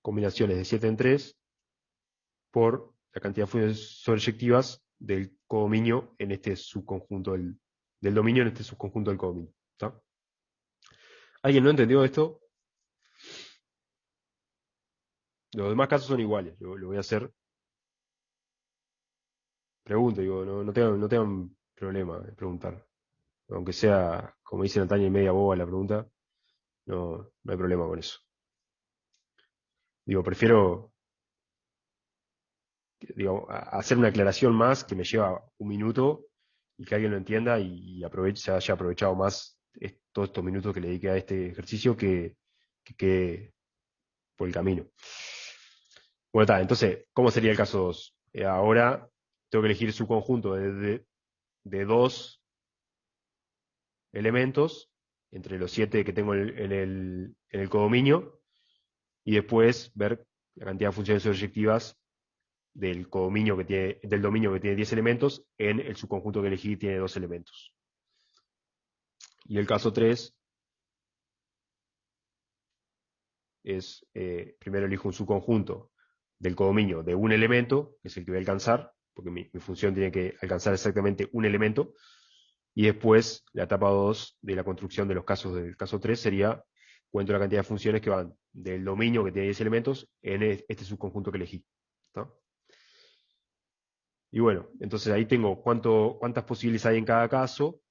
combinaciones de 7 en 3 por la cantidad de funciones sobreyectivas del codominio en este subconjunto del dominio en este subconjunto del codominio. ¿Tá? ¿Alguien no entendió esto? Los demás casos son iguales. Lo voy a hacer. Pregunto, digo, no tengan problema de preguntar. Aunque sea, como dice Natalia, y media boba la pregunta, no hay problema con eso. Digo, prefiero, digo, hacer una aclaración más que me lleva un minuto y que alguien lo entienda y se haya aprovechado más todos estos minutos que le dediqué a este ejercicio que quede por el camino. Bueno, está, entonces, ¿cómo sería el caso 2? Ahora tengo que elegir su conjunto de dos elementos entre los 7 que tengo en el codominio y después ver la cantidad de funciones proyectivas del dominio que tiene 10 elementos en el subconjunto que elegí tiene 2 elementos. Y el caso 3 es, primero elijo un subconjunto del codominio de un elemento, que es el que voy a alcanzar, porque mi función tiene que alcanzar exactamente un elemento, y después la etapa 2 de la construcción de los casos del caso 3 sería, cuento la cantidad de funciones que van del dominio que tiene 10 elementos en este subconjunto que elegí. ¿Está? Y bueno, entonces ahí tengo cuántas posibles hay en cada caso,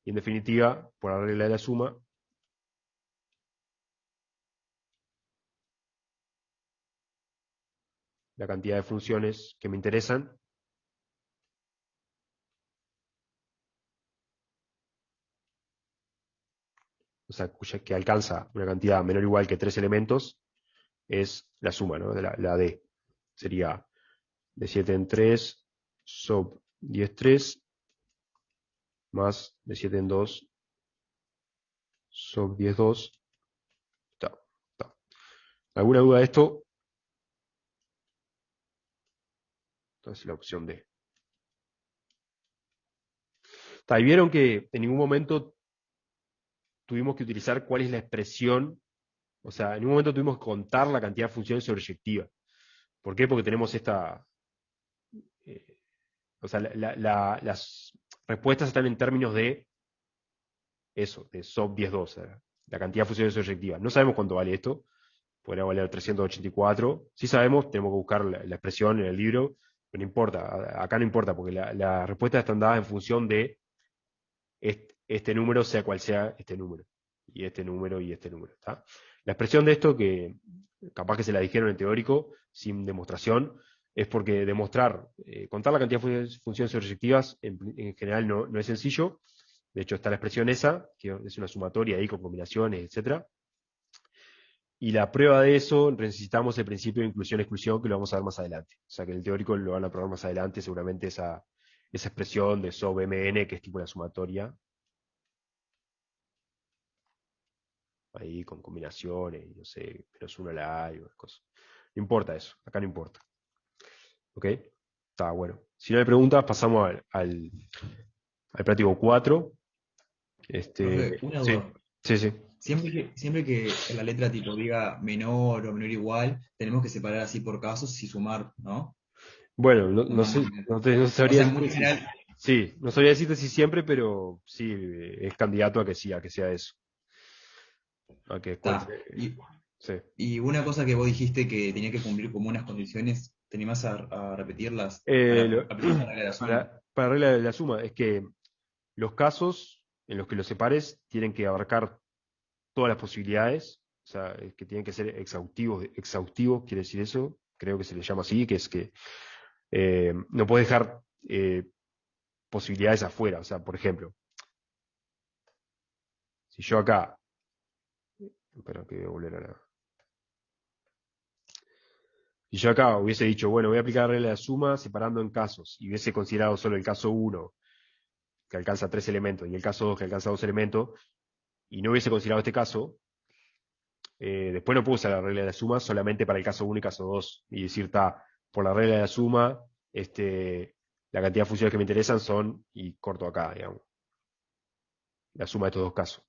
y en definitiva, por la regla de la suma, la cantidad de funciones que me interesan, o sea, que alcanza una cantidad menor o igual que 3 elementos, es la suma, ¿no? De la D. Sería de 7 en 3, sub 10, 3, más de 7 en 2, sub 10, 2. Está. ¿Alguna duda de esto? Entonces la opción D. Está, y vieron que en ningún momento tuvimos que utilizar cuál es la expresión, o sea, en ningún momento tuvimos que contar la cantidad de funciones sobreyectivas. ¿Por qué? Porque tenemos o sea, las respuestas están en términos de eso, de SOP 10.2, la cantidad de funciones sobreyectivas. No sabemos cuánto vale esto, podría valer 384. Sí sabemos, tenemos que buscar la expresión en el libro, pero no importa, acá no importa, porque las respuestas están dadas en función de este número, sea cual sea este número, y este número, y este número. ¿Está? La expresión de esto, que capaz que se la dijeron en teórico, sin demostración, es porque contar la cantidad de funciones sobreyectivas en general no es sencillo. De hecho, está la expresión esa, que es una sumatoria ahí con combinaciones, etc. Y la prueba de eso, necesitamos el principio de inclusión-exclusión, que lo vamos a ver más adelante. O sea, que en el teórico lo van a probar más adelante, seguramente esa expresión de SOB-MN, que es tipo una sumatoria, ahí con combinaciones, no sé, menos uno a la A y unas cosas. No importa eso, acá no importa. ¿Ok? Está bueno. Si no hay preguntas, pasamos al práctico 4. Profe, una Sí, duda. sí. Siempre que en la letra tipo diga menor o menor igual, tenemos que separar así por casos y sumar, ¿no? Bueno, no, ¿O no no? sé, no O sabría sea, muy decirte general. sí, no sabría decirte si siempre, pero sí, es candidato a que sí, a que sea eso. A que Está. cuente. Sí. Y una cosa que vos dijiste que tenía que cumplir como unas condiciones, ¿te animás a repetirlas Eh, para lo- aplicar la regla de la suma? para regla de la suma, es que los casos en los que los separes tienen que abarcar todas las posibilidades, o sea, es que tienen que ser exhaustivos quiere decir eso, creo que se les llama así, que es que no puedes dejar posibilidades afuera, o sea, por ejemplo, si yo acá, espera que voy a volver a si yo acá hubiese dicho, bueno, voy a aplicar la regla de la suma separando en casos, y hubiese considerado solo el caso 1, que alcanza 3 elementos, y el caso 2, que alcanza 2 elementos, y no hubiese considerado este caso, después no puedo usar la regla de la suma solamente para el caso 1 y caso 2 y decir, por la regla de la suma, la cantidad de funciones que me interesan son, y corto acá, digamos, la suma de estos dos casos.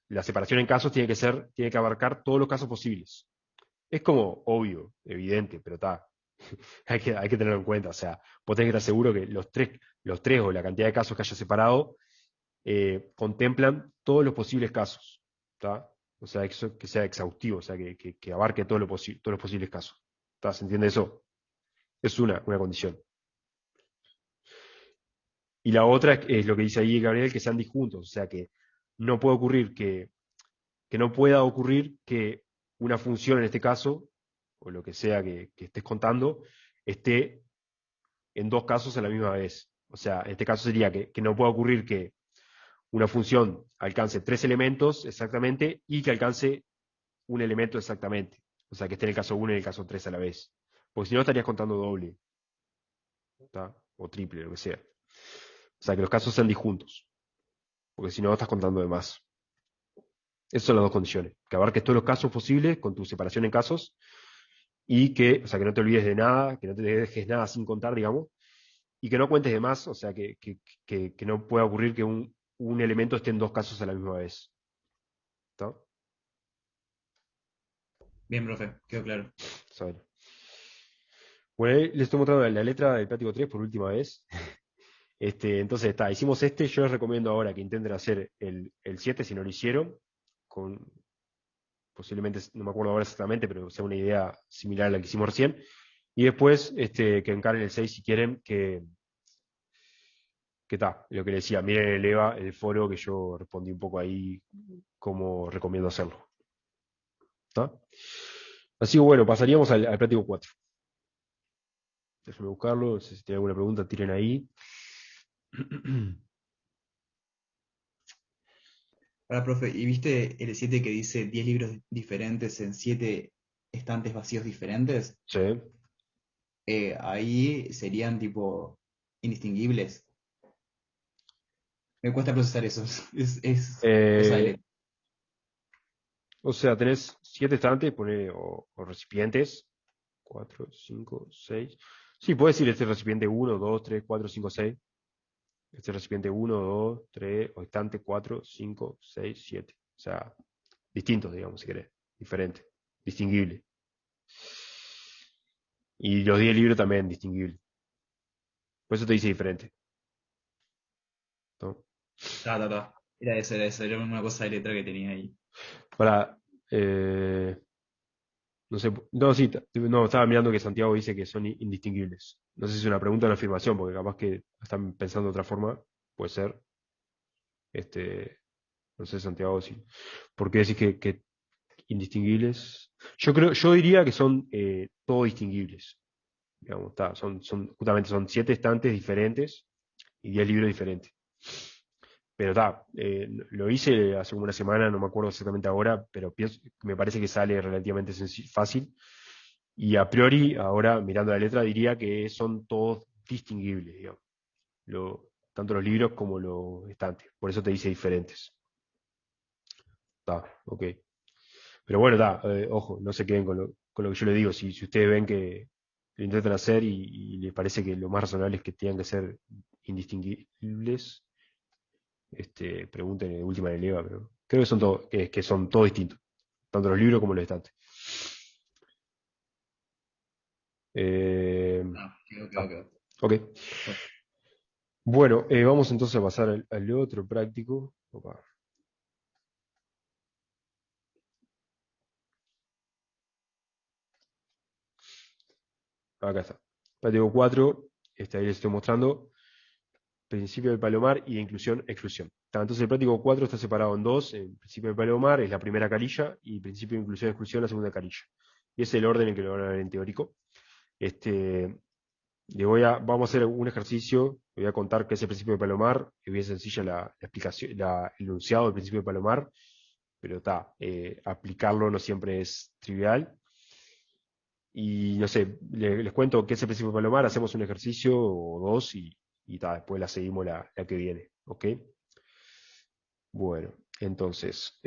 La separación en casos tiene que abarcar todos los casos posibles. Es como obvio, evidente, pero hay que tenerlo en cuenta. O sea, vos tenés que estar seguro que los tres o la cantidad de casos que haya separado contemplan todos los posibles casos. ¿Está? O sea, que sea exhaustivo, o sea, que abarque todos los posibles casos. ¿Está? ¿Se entiende eso? Es una condición. Y la otra es lo que dice ahí Gabriel, que sean disjuntos, o sea, que no puede ocurrir que no pueda ocurrir que una función en este caso, o lo que sea que estés contando, esté en dos casos a la misma vez. O sea, en este caso sería que no pueda ocurrir que una función alcance tres elementos exactamente y que alcance un elemento exactamente. O sea, que esté en el caso 1 y en el caso 3 a la vez. Porque si no estarías contando doble, ¿tá? O triple, lo que sea. O sea, que los casos sean disjuntos. Porque si no, estás contando de más. Esas son las dos condiciones. Que abarques todos los casos posibles con tu separación en casos y que, o sea, que no te olvides de nada, que no te dejes nada sin contar, digamos, y que no cuentes de más, o sea, que no pueda ocurrir que un elemento esté en dos casos a la misma vez. ¿Está? Bien, profe, quedó claro. Saben. Bueno, ahí les estoy mostrando la letra del Plático 3 por última vez. Entonces está, hicimos este, yo les recomiendo ahora que intenten hacer el 7 si no lo hicieron, con posiblemente, no me acuerdo ahora exactamente, pero sea una idea similar a la que hicimos recién. Y después que encaren el 6 si quieren, que está, lo que les decía, miren el EVA, el foro, que yo respondí un poco ahí cómo recomiendo hacerlo. ¿Está? Así que bueno, pasaríamos al práctico 4. Déjenme buscarlo, no sé si tienen alguna pregunta, tiren ahí. Ahora, profe, ¿y viste el 7 que dice 10 libros diferentes en 7 estantes vacíos diferentes? Sí. Ahí serían tipo indistinguibles. Me cuesta procesar eso. Es cosa de Eh, letra. o sea, tenés 7 estantes, pone, o recipientes, 4, 5, 6. Sí, puedes decir este recipiente 1, 2, 3, 4, 5, 6. Este recipiente 1, 2, 3, o estante 4, 5, 6, 7. O sea, distintos, digamos, si querés. Diferente, distinguible. Y los 10 libros también distinguibles. Por eso te dice diferente, ¿no? Era eso, era una cosa de letra que tenía ahí. Para, no sé, no, sí, no, estaba mirando que Santiago dice que son indistinguibles. No sé si es una pregunta o una afirmación, porque capaz que están pensando de otra forma, puede ser. No sé, Santiago, sí. ¿Por qué decís que indistinguibles? Yo diría que son todos distinguibles. Digamos, justamente son 7 estantes diferentes y 10 libros diferentes. Pero lo hice hace como una semana, no me acuerdo exactamente ahora, pero me parece que sale relativamente fácil. Y a priori, ahora mirando la letra, diría que son todos distinguibles, digamos. Tanto los libros como los estantes. Por eso te dice diferentes. Ok. Pero bueno, ojo, no se queden con lo que yo les digo. Si ustedes ven que lo intentan hacer y les parece que lo más razonable es que tengan que ser indistinguibles, pregunten de última en el EVA, pero creo que son todos distintos, tanto los libros como los estantes. Ah, Quedó. ok. Bueno, vamos entonces a pasar al otro práctico. Opa. Acá está. Práctico 4, ahí les estoy mostrando principio del palomar y de inclusión, exclusión. Entonces el práctico 4 está separado en dos. El principio del palomar es la primera carilla y principio de inclusión, exclusión la segunda carilla. Y es el orden en que lo van a ver en teórico. Vamos a hacer un ejercicio, le voy a contar qué es el principio de Palomar, es bien sencilla la explicación, el enunciado del principio de Palomar, pero aplicarlo no siempre es trivial. Y no sé, les cuento qué es el principio de Palomar, hacemos un ejercicio o dos y después la seguimos la que viene, ¿ok? Bueno, entonces,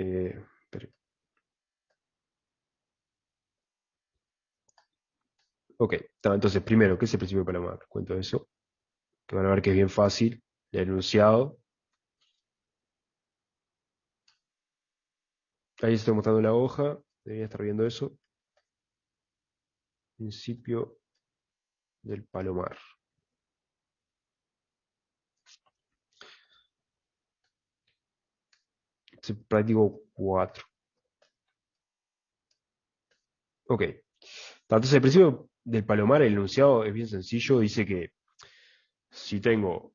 ok, entonces primero, ¿qué es el principio de Palomar? Cuento eso, que van a ver que es bien fácil, el enunciado. Ahí estoy mostrando la hoja, debería estar viendo eso. Principio del Palomar. Es el práctico 4. Ok. Entonces, el principio del palomar, el enunciado es bien sencillo. Dice que si tengo,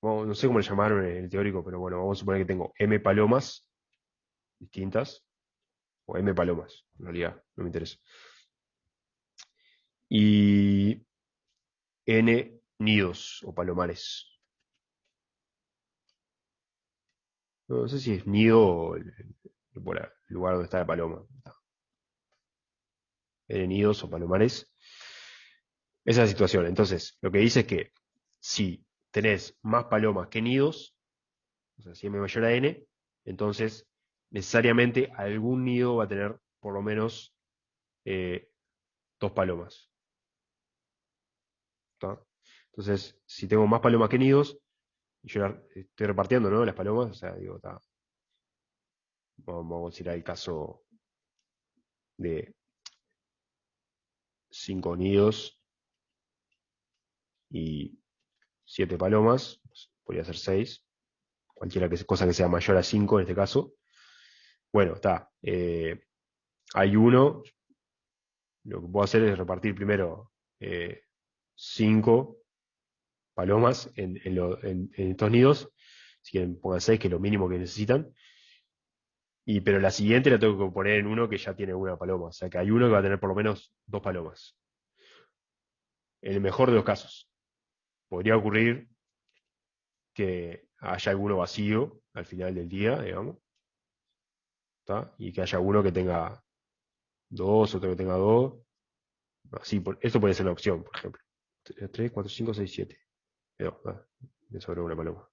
bueno, no sé cómo le llamaron en el teórico, pero bueno, vamos a suponer que tengo m palomas distintas, o m palomas, en realidad, no me interesa. Y n nidos o palomares. No sé si es nido o el lugar donde está la paloma. N nidos o palomares. Esa es la situación. Entonces, lo que dice es que si tenés más palomas que nidos, o sea, si m mayor a n, entonces necesariamente algún nido va a tener por lo menos 2 palomas. ¿Tá? Entonces, si tengo más palomas que nidos, yo estoy repartiendo, ¿no? Las palomas, o sea, digo, vamos a considerar el caso de 5 nidos y 7 palomas, podría ser 6, cosa que sea mayor a 5 en este caso. Bueno, está. Hay uno, lo que puedo hacer es repartir primero 5 palomas en estos nidos. Si quieren, pongan 6, que es lo mínimo que necesitan. Pero la siguiente la tengo que poner en uno que ya tiene una paloma. O sea que hay uno que va a tener por lo menos 2 palomas. En el mejor de los casos. Podría ocurrir que haya alguno vacío al final del día, digamos. ¿Tá? Y que haya uno que tenga 2, otro que tenga 2. Así, esto puede ser una opción, por ejemplo. 3, 4, 5, 6, 7. Me sobró una paloma.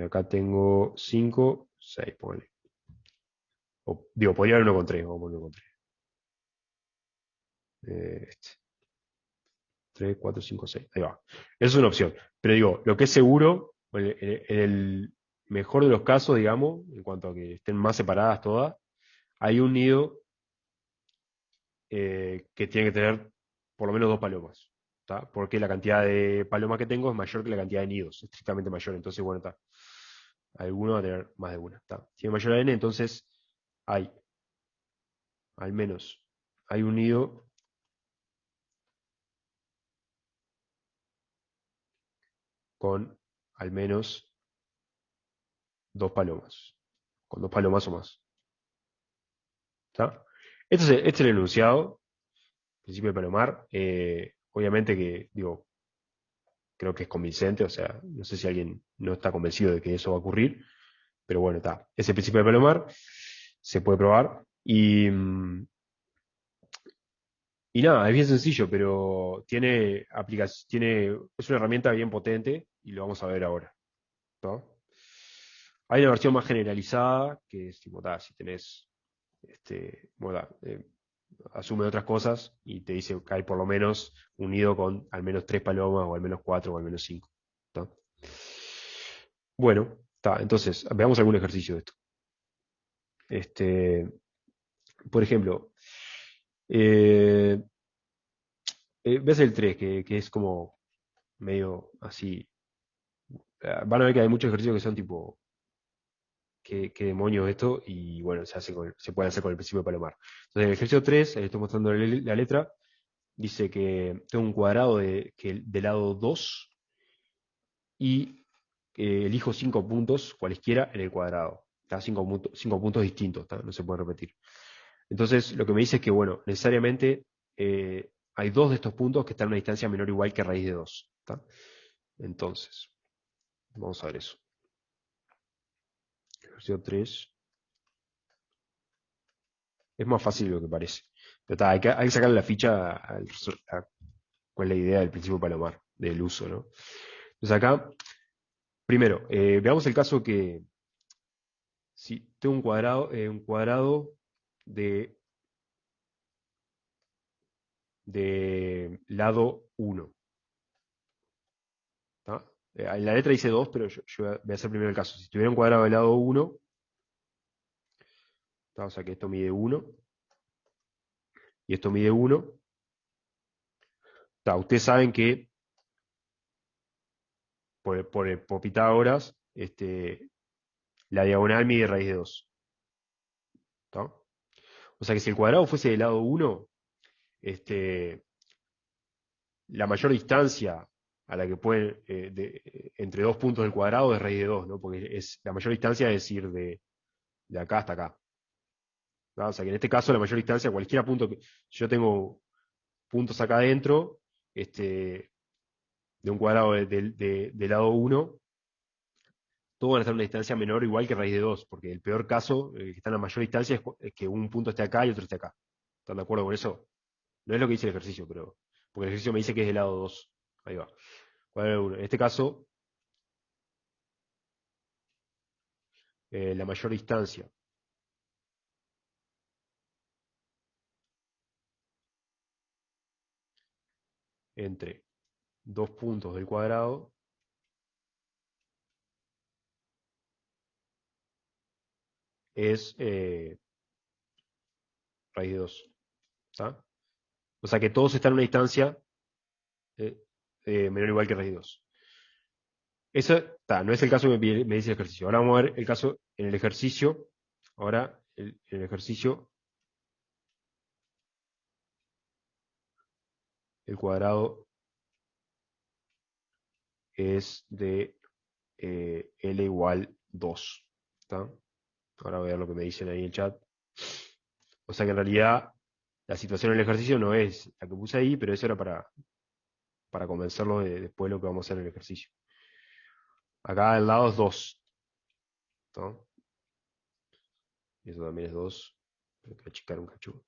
Acá tengo 5, 6, ponle. Podría haber uno con 3, vamos a poner uno con 3. 3, 4, 5, 6. Ahí va. Esa es una opción. Pero digo, lo que es seguro, en el mejor de los casos, digamos, en cuanto a que estén más separadas todas, hay un nido que tiene que tener por lo menos 2 palomas. ¿Tá? Porque la cantidad de palomas que tengo es mayor que la cantidad de nidos, estrictamente mayor. Entonces, bueno, está. Alguno va a tener más de una. ¿Tá? Si es mayor a n, entonces hay, al menos, hay un nido con al menos 2 palomas. Con 2 palomas o más. ¿Tá? Este es el enunciado, principio de Palomar. Obviamente que, digo, creo que es convincente, o sea, no sé si alguien no está convencido de que eso va a ocurrir, pero bueno, está. Ese principio de Palomar se puede probar y nada, es bien sencillo, pero es una herramienta bien potente y lo vamos a ver ahora. ¿No? Hay una versión más generalizada que es tipo, si tenés, bueno, asume otras cosas y te dice que hay por lo menos un nido con al menos 3 palomas o al menos 4 o al menos 5. Bueno, entonces veamos algún ejercicio de esto. Por ejemplo, ves el 3 que es como medio así. Van a ver que hay muchos ejercicios que son tipo, ¿qué demonios esto? Y bueno, se puede hacer con el principio de Palomar. Entonces, en el ejercicio 3, estoy mostrando la letra, dice que tengo un cuadrado de lado 2 y elijo 5 puntos, cualesquiera, en el cuadrado. 5 puntos distintos, no se pueden repetir. Entonces, lo que me dice es que, bueno, necesariamente hay 2 de estos puntos que están a una distancia menor o igual que raíz de 2. Entonces, vamos a ver eso. Ejercicio 3. Es más fácil de lo que parece. Pero hay que sacarle la ficha cuál es la idea del principio Palomar, del uso, ¿no? Entonces acá, primero, veamos el caso que si tengo un cuadrado de lado 1. En la letra dice 2, pero yo voy a hacer primero el caso. Si tuviera un cuadrado de lado 1, o sea que esto mide 1, y esto mide 1, ustedes saben que por Pitágoras, la diagonal mide raíz de 2. ¿Está? O sea que si el cuadrado fuese del lado 1, la mayor distancia a la que pueden, entre dos puntos del cuadrado es raíz de 2, ¿no? Porque la mayor distancia es ir de acá hasta acá. ¿No? O sea que en este caso la mayor distancia, cualquier punto que yo tengo puntos acá adentro, de un cuadrado del lado 1, todos van a estar a una distancia menor o igual que raíz de 2, porque el peor caso, que está en la mayor distancia, es que un punto esté acá y otro esté acá. ¿Están de acuerdo con eso? No es lo que dice el ejercicio, pero porque el ejercicio me dice que es del lado 2. Ahí va. Cuadrado 1. En este caso, la mayor distancia entre dos puntos del cuadrado es raíz de 2. ¿Está? O sea que todos están en una distancia menor o igual que raíz de 2. Eso no es el caso que me dice el ejercicio. Ahora vamos a ver el caso en el ejercicio. Ahora, en el ejercicio, el cuadrado es de L igual 2. ¿Está? Ahora voy a ver lo que me dicen ahí en el chat. O sea que en realidad la situación en el ejercicio no es la que puse ahí, pero eso era para convencerlo de después lo que vamos a hacer en el ejercicio. Acá al lado es 2. ¿Está? Y eso también es 2. Tengo que achicar un cacho.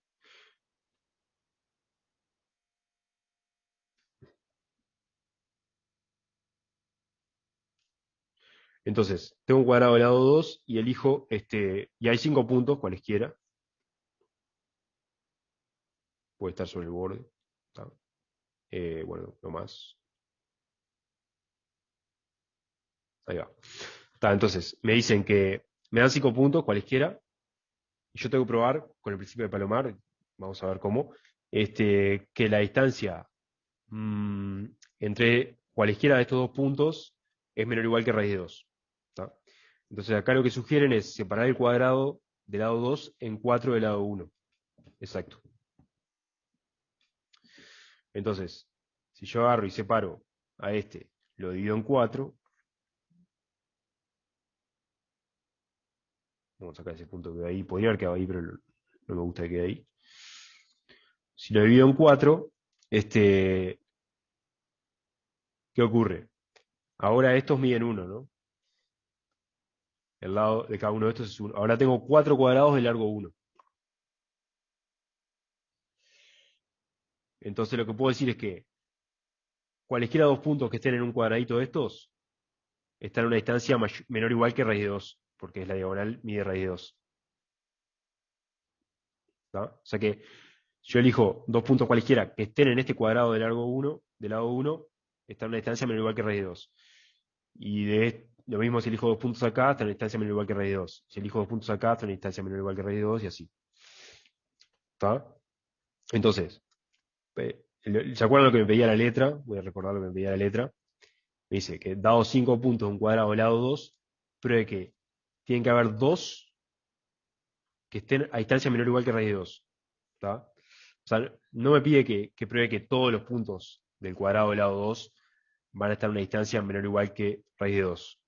Entonces, tengo un cuadrado del lado 2 y elijo, y hay 5 puntos, cualesquiera. Puede estar sobre el borde. ¿Está? Bueno, no más. Ahí va. ¿Está? Entonces, me dicen que me dan 5 puntos, cualesquiera, y yo tengo que probar con el principio de Palomar, vamos a ver cómo, que la distancia entre cualesquiera de estos dos puntos es menor o igual que raíz de 2. ¿Está? Entonces, acá lo que sugieren es separar el cuadrado del lado 2 en 4 del lado 1. Exacto. Entonces, si yo agarro y separo a lo divido en 4, vamos a sacar ese punto que queda ahí, podría haber quedado ahí, pero no me gusta que quede ahí. Si lo divido en 4, ¿qué ocurre? Ahora estos miden 1, ¿no? El lado de cada uno de estos es 1. Ahora tengo 4 cuadrados de largo 1. Entonces lo que puedo decir es que cualesquiera dos puntos que estén en un cuadradito de estos están a una distancia menor o igual que raíz de 2, porque es la diagonal mide raíz de 2. ¿Está? O sea que yo elijo dos puntos cualesquiera que estén en este cuadrado de largo 1, de lado 1, están a una distancia menor o igual que raíz de 2. Y lo mismo si elijo dos puntos acá, está a una distancia menor o igual que raíz de 2. Si elijo dos puntos acá, está a una distancia menor o igual que raíz de 2 y así. ¿Está? Entonces, ¿se acuerdan lo que me pedía la letra? Voy a recordar lo que me pedía la letra. Me dice que dado 5 puntos de un cuadrado de lado 2, pruebe que tienen que haber dos que estén a distancia menor o igual que raíz de 2. ¿Está? O sea, no me pide que pruebe que todos los puntos del cuadrado de lado 2 van a estar a una distancia menor o igual que raíz de 2.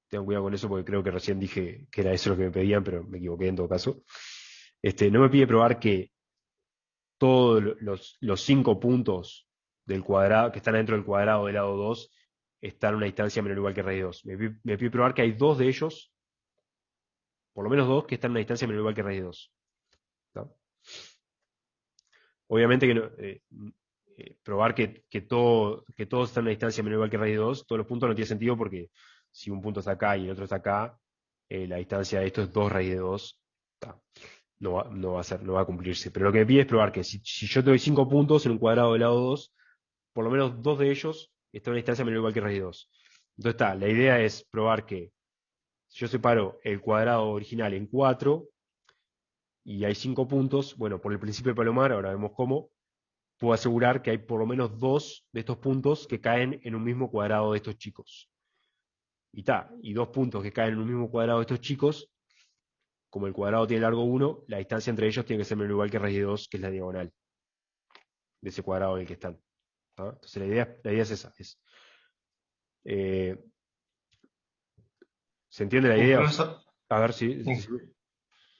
Tengan cuidado con eso porque creo que recién dije que era eso lo que me pedían, pero me equivoqué en todo caso. No me pide probar que todos los 5 puntos del cuadrado, que están dentro del cuadrado del lado 2, están a una distancia menor o igual que raíz de 2. Me pide probar que hay dos de ellos, por lo menos dos, que están a una distancia menor o igual que raíz de 2. ¿Está? Obviamente que probar que todos están a una distancia menor o igual que raíz de 2, todos los puntos no tiene sentido porque si un punto está acá y el otro está acá, la distancia de esto es 2 raíz de 2. ¿Está? No va a cumplirse. Pero lo que me pide es probar que si yo te doy 5 puntos en un cuadrado del lado 2, por lo menos dos de ellos están a una distancia menor o igual que raíz de 2. Entonces la idea es probar que si yo separo el cuadrado original en 4 y hay 5 puntos, bueno, por el principio de Palomar, ahora vemos cómo, puedo asegurar que hay por lo menos 2 de estos puntos que caen en un mismo cuadrado de estos chicos. Y 2 puntos que caen en un mismo cuadrado de estos chicos, como el cuadrado tiene largo 1, la distancia entre ellos tiene que ser menor o igual que raíz de 2, que es la diagonal de ese cuadrado en el que están. ¿Ah? Entonces la idea es esa. Eh, ¿Se entiende la idea? Incluso, A ver si... in-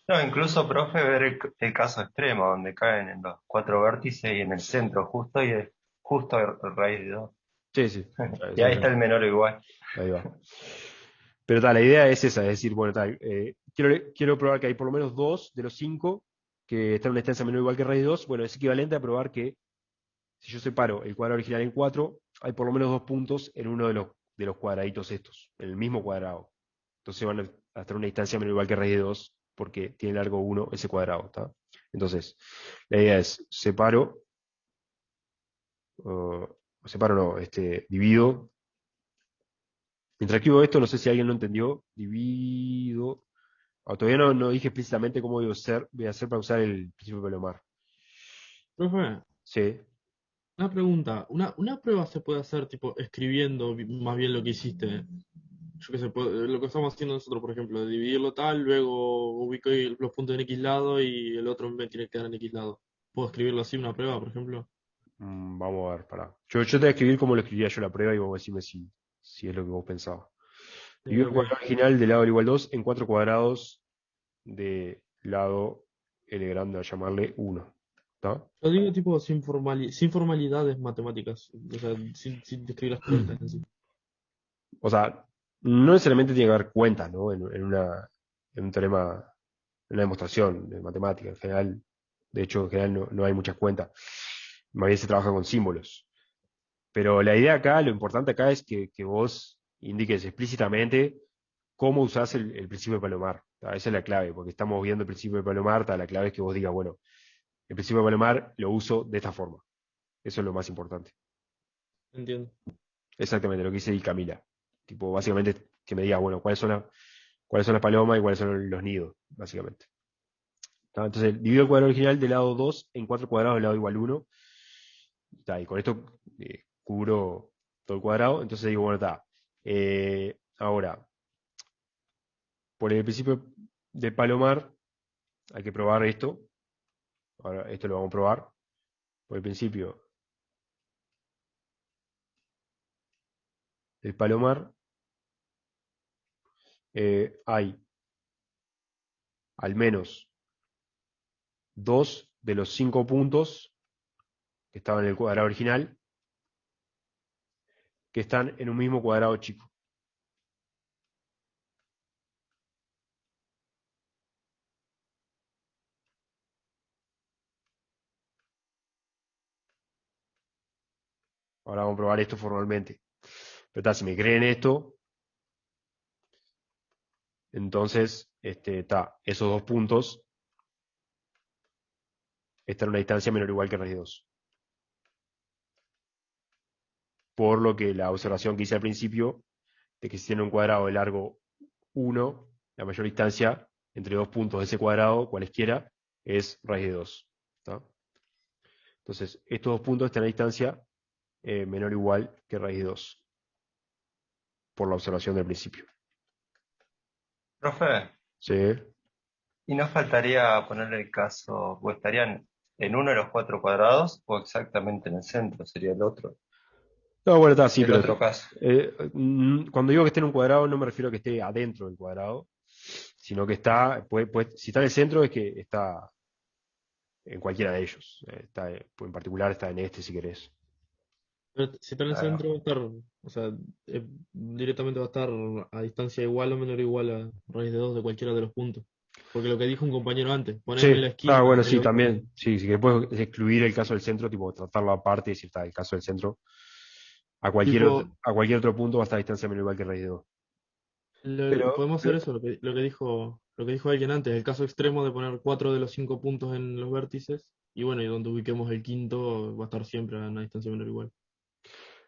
no, incluso, profe, ver el caso extremo, donde caen en los cuatro vértices y en el centro, justo, y es justo a raíz de dos. Sí, sí. Y ahí está el menor igual. Ahí va. Pero tal, la idea es esa, es decir, bueno, tal, quiero probar que hay por lo menos 2 de los 5 que están en una distancia menor o igual que raíz de 2. Bueno, es equivalente a probar que si yo separo el cuadrado original en 4, hay por lo menos 2 puntos en uno de los cuadraditos estos, en el mismo cuadrado. Entonces van a estar en una distancia menor o igual que raíz de 2 porque tiene largo 1 ese cuadrado, ¿está? Entonces, la idea es divido. Mientras escribo esto, no sé si alguien lo entendió, divido. Todavía no dije explícitamente cómo voy a hacer para usar el principio de Palomar. Profe, Sí. una pregunta. Una prueba se puede hacer tipo escribiendo más bien lo que hiciste. Yo qué sé, lo que estamos haciendo nosotros, por ejemplo, de dividirlo tal, luego ubico los puntos en X lado y el otro me tiene que quedar en X lado. ¿Puedo escribirlo así, una prueba, por ejemplo? Vamos a ver, pará. Yo te voy a escribir cómo lo escribiría yo la prueba y vos decime si es lo que vos pensabas. Divido el Ok. cuadrado original del lado del igual 2 en 4 cuadrados de lado L grande, a llamarle 1. ¿Está? Lo digo tipo sin formalidades matemáticas, o sea, sin describir las cuentas en sí. O sea, no necesariamente tiene que haber cuentas, ¿no? En un teorema, en una demostración de matemática. En general, de hecho, en general no hay muchas cuentas. Más bien se trabaja con símbolos. Pero la idea acá, lo importante acá es que vos indiques explícitamente cómo usás el principio de Palomar. Esa es la clave, porque estamos viendo el principio de Palomar. La clave es que vos digas, bueno, el principio de Palomar lo uso de esta forma. Eso es lo más importante. Entiendo. Exactamente lo que dice Camila. Tipo, básicamente, que me diga, bueno, cuáles son las palomas y cuáles son los nidos, básicamente. Entonces, divido el cuadrado original del lado 2 en 4 cuadrados del lado igual 1. Y con esto cubro todo el cuadrado. Entonces digo, bueno, está. Ahora, por el principio de Palomar, hay que probar esto. Ahora, esto lo vamos a probar. Por el principio del Palomar, hay al menos 2 de los 5 puntos que estaban en el cuadrado original que están en un mismo cuadrado chico. Ahora vamos a probar esto formalmente. Pero está, si me creen esto, entonces esos 2 puntos están a una distancia menor o igual que raíz de 2. Por lo que la observación que hice al principio, de que si tiene un cuadrado de largo 1, la mayor distancia entre 2 puntos de ese cuadrado, cualesquiera, es raíz de 2. ¿Está? Entonces, estos 2 puntos están a distancia menor o igual que raíz de 2, por la observación del principio. Profe, ¿Sí? ¿y no faltaría ponerle el caso, o estarían en uno de los cuatro cuadrados o exactamente en el centro? Sería el otro, No, bueno, está así, el pero otro caso. cuando digo que esté en un cuadrado no me refiero a que esté adentro del cuadrado, sino que si está en el centro es que está en cualquiera de ellos. En particular está en este si querés. Pero si está en el Claro. centro va a estar, o sea, directamente va a estar a distancia igual o menor o igual a raíz de 2 de cualquiera de los puntos. Porque lo que dijo un compañero antes, ponerme en la Sí, esquina bueno, del sí, otro. también. Sí, sí que puedes excluir el caso del centro, tipo tratarlo aparte y decir, está, el caso del centro. Tipo, A cualquier otro punto va a estar a distancia menor o igual que raíz de 2. podemos hacer Pero, eso, lo que dijo alguien antes, el caso extremo de poner 4 de los 5 puntos en los vértices, y bueno, y donde ubiquemos el quinto va a estar siempre a una distancia menor o igual.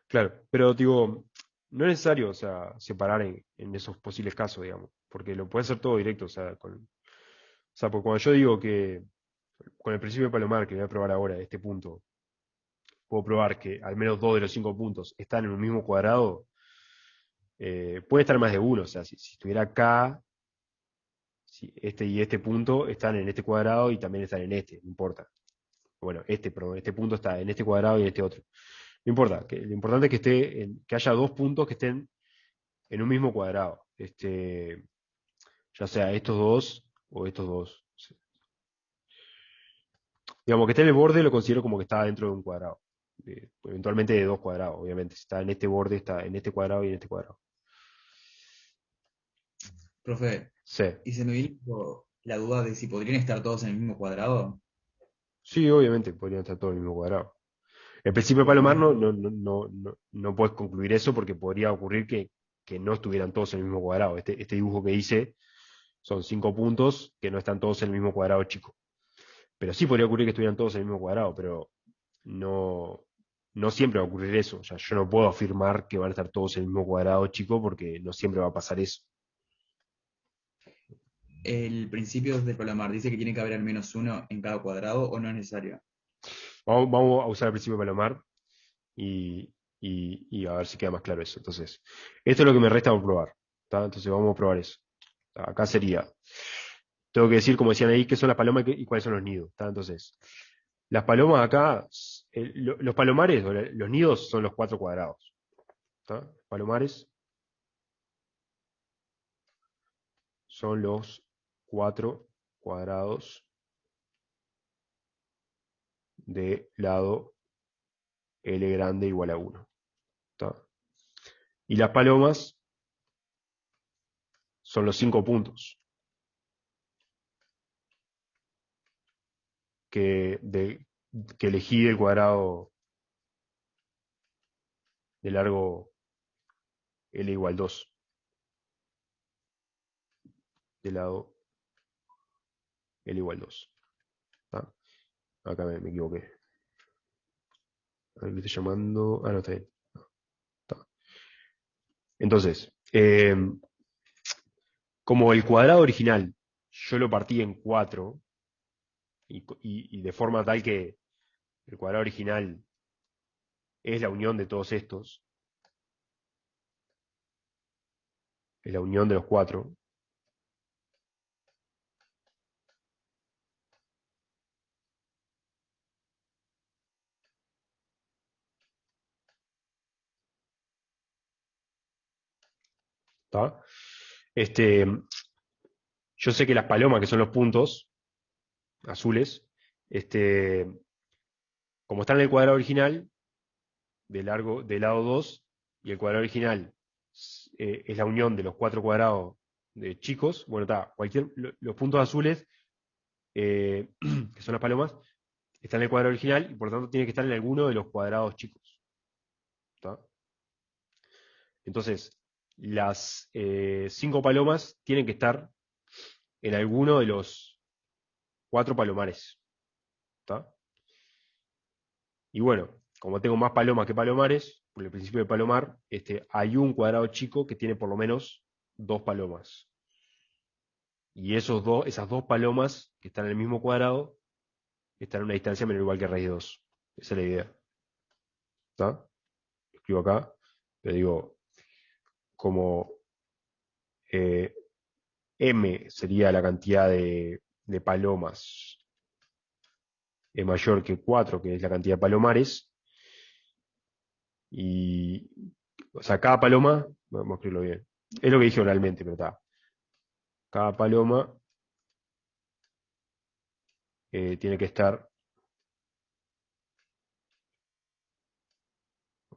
claro, pero digo, no es necesario, o sea, separar en esos posibles casos, digamos, porque lo puede hacer todo directo, o sea, porque cuando yo digo que con el principio de Palomar, que voy a probar ahora, este punto, puedo probar que al menos 2 de los 5 puntos están en un mismo cuadrado, puede estar más de uno. O sea, si estuviera acá, si este y este punto están en este cuadrado y también están en este, no importa. Bueno, perdón, este punto está en este cuadrado y en este otro. No importa, lo importante es que haya 2 puntos que estén en un mismo cuadrado. Ya sea estos dos o estos dos. Digamos que esté en el borde lo considero como que está dentro de un cuadrado. Eventualmente de 2 cuadrados, obviamente. Si está en este borde, está en este cuadrado y en este cuadrado. Profe, Sí. y se me vino la duda de si podrían estar todos en el mismo cuadrado. Sí, obviamente, podrían estar todos en el mismo cuadrado. El principio de Porque por Palomar ejemplo, no puedes concluir eso porque podría ocurrir que no estuvieran todos en el mismo cuadrado. Este dibujo que hice son 5 puntos que no están todos en el mismo cuadrado chico. Pero sí podría ocurrir que estuvieran todos en el mismo cuadrado, pero no, no siempre va a ocurrir eso. O sea, yo no puedo afirmar que van a estar todos en el mismo cuadrado chico porque no siempre va a pasar eso. el principio de Palomar dice que tiene que haber al menos uno en cada cuadrado o no es necesario. Vamos a usar el principio de Palomar y a ver si queda más claro eso. Entonces, esto es lo que me resta por probar. ¿Está? Entonces vamos a probar eso. Acá sería, tengo que decir, como decían ahí, qué son las palomas y cuáles son los nidos. ¿Está? Entonces, las palomas acá, los palomares, o los nidos son los 4 cuadrados. ¿Está? Palomares son los 4 cuadrados de lado L grande igual a 1. ¿Está? Y las palomas son los 5 puntos que, que elegí del cuadrado de largo L igual 2. De lado L igual 2. ¿Está? Acá me equivoqué. A ver, me estoy llamando. Ah, no, está bien. Está. Entonces, como el cuadrado original yo lo partí en 4 y de forma tal que el cuadrado original es la unión de todos estos, es la unión de los 4. ¿Está? Yo sé que las palomas, que son los puntos azules, como están en el cuadrado original, del lado 2, y el cuadrado original es la unión de los 4 cuadrados de chicos, bueno, está, los puntos azules, que son las palomas, están en el cuadrado original y por lo tanto tiene que estar en alguno de los cuadrados chicos. ¿Está? Entonces, las 5 palomas tienen que estar en alguno de los 4 palomares. ¿Está? Y bueno, como tengo más palomas que palomares, por el principio de Palomar, hay un cuadrado chico que tiene por lo menos 2 palomas. Y esas dos palomas que están en el mismo cuadrado están a una distancia menor o igual que raíz de 2. Esa es la idea. ¿Está? Escribo acá, le digo, como eh, M sería la cantidad de palomas mayor que 4, que es la cantidad de palomares, y, o sea, cada paloma, vamos a escribirlo bien, es lo que dije oralmente, pero está, cada paloma tiene que estar,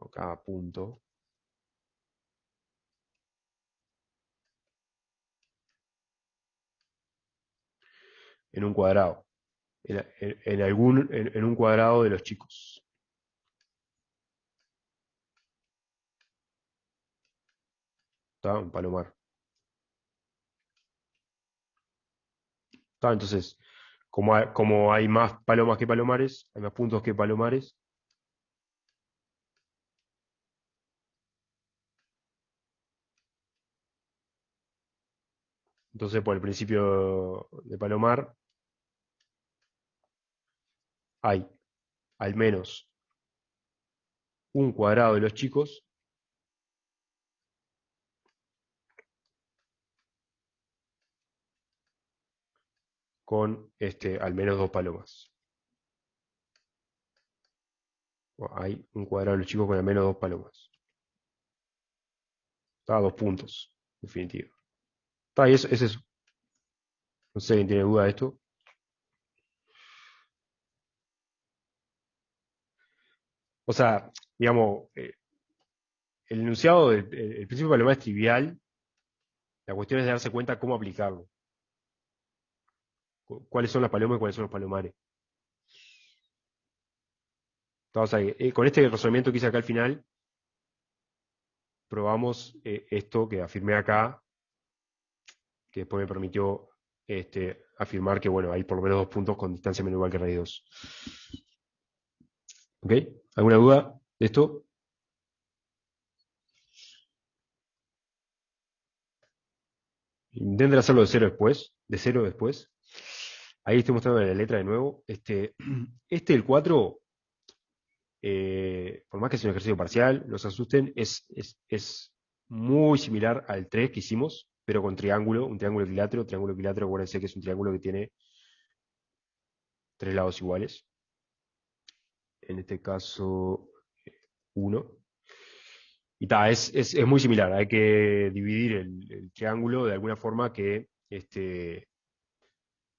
o cada punto, en un cuadrado, en un cuadrado de los chicos. ¿Está? Un palomar. ¿Está? Entonces, como hay más palomas que palomares, hay más puntos que palomares, entonces por el principio de Palomar hay al menos un cuadrado de los chicos con al menos 2 palomas. Hay un cuadrado de los chicos con al menos 2 palomas. Está, 2 puntos, en definitiva. Está, y eso, es eso. No sé quién tiene duda de esto. O sea, digamos, el enunciado el principio de palomar es trivial. La cuestión es darse cuenta cómo aplicarlo. Cuáles son las palomas y cuáles son los palomares. Entonces, con este razonamiento que hice acá al final, probamos esto que afirmé acá, que después me permitió afirmar que, bueno, hay por lo menos 2 puntos con distancia menor o igual que raíz 2. ¿Ok? ¿Alguna duda de esto? Intenten hacerlo de cero después. Ahí estoy mostrando la letra de nuevo. El 4, por más que sea un ejercicio parcial, no se asusten, es muy similar al 3 que hicimos, pero con triángulo, un triángulo equilátero. Triángulo equilátero, acuérdense que es un triángulo que tiene 3 lados iguales. En este caso, 1. Y es muy similar. Hay que dividir el triángulo de alguna forma que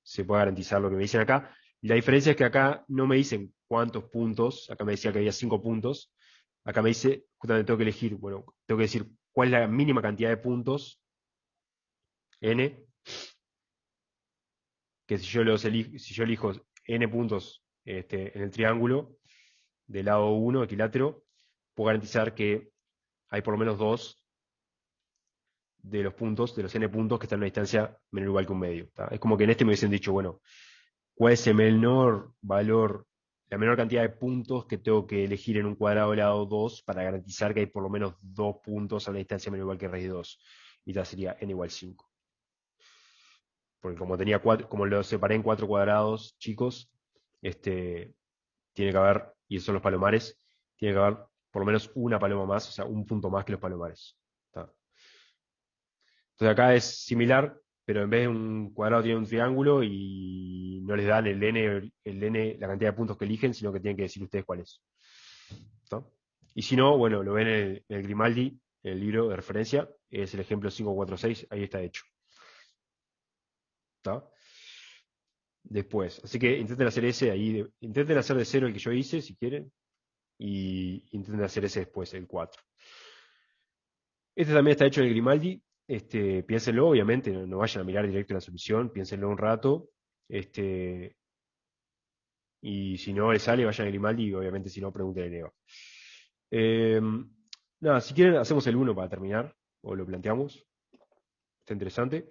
se pueda garantizar lo que me dicen acá. Y la diferencia es que acá no me dicen cuántos puntos. Acá me decía que había 5 puntos. Acá me dice, justamente tengo que elegir, bueno, tengo que decir cuál es la mínima cantidad de puntos, n, que si yo elijo n puntos en el triángulo, del lado 1, equilátero, puedo garantizar que hay por lo menos 2 de los puntos, de los n puntos que están a una distancia menor o igual que un medio. ¿Tá? Es como que en este me hubiesen dicho, bueno, ¿cuál es el menor valor, la menor cantidad de puntos que tengo que elegir en un cuadrado de lado 2 para garantizar que hay por lo menos 2 puntos a una distancia menor o igual que raíz 2? Y tal sería n igual 5. Porque como lo separé en 4 cuadrados chicos, tiene que haber, y esos son los palomares, tiene que haber por lo menos una paloma más, o sea, un punto más que los palomares. ¿Tá? Entonces acá es similar, pero en vez de un cuadrado tiene un triángulo y no les dan el n, la cantidad de puntos que eligen, sino que tienen que decir ustedes cuál es. ¿Tá? Y si no, bueno, lo ven en el Grimaldi, en el libro de referencia, es el ejemplo 546, ahí está hecho. ¿Tá? Después, así que intenten hacer ese ahí, intenten hacer de 0 el que yo hice, si quieren, y intenten hacer ese después, el 4. Este también está hecho en el Grimaldi. Piénsenlo, obviamente, no vayan a mirar directo la solución, piénsenlo un rato. Y si no les sale, vayan al Grimaldi y obviamente si no, pregunten en Eva. Nada, si quieren, hacemos el 1 para terminar, o lo planteamos. Está interesante.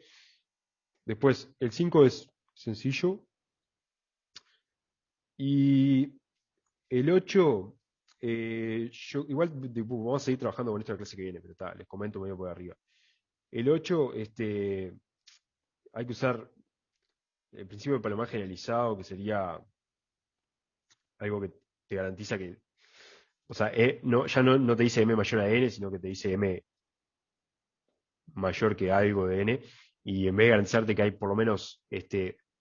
Después, el 5 es sencillo. Y el 8, igual vamos a seguir trabajando con esto en la clase que viene, pero les comento medio por arriba. El 8, hay que usar el principio de palomar generalizado, que sería algo que te garantiza que, o sea, ya no te dice m mayor a n, sino que te dice m mayor que algo de n, y en vez de garantizarte que hay por lo menos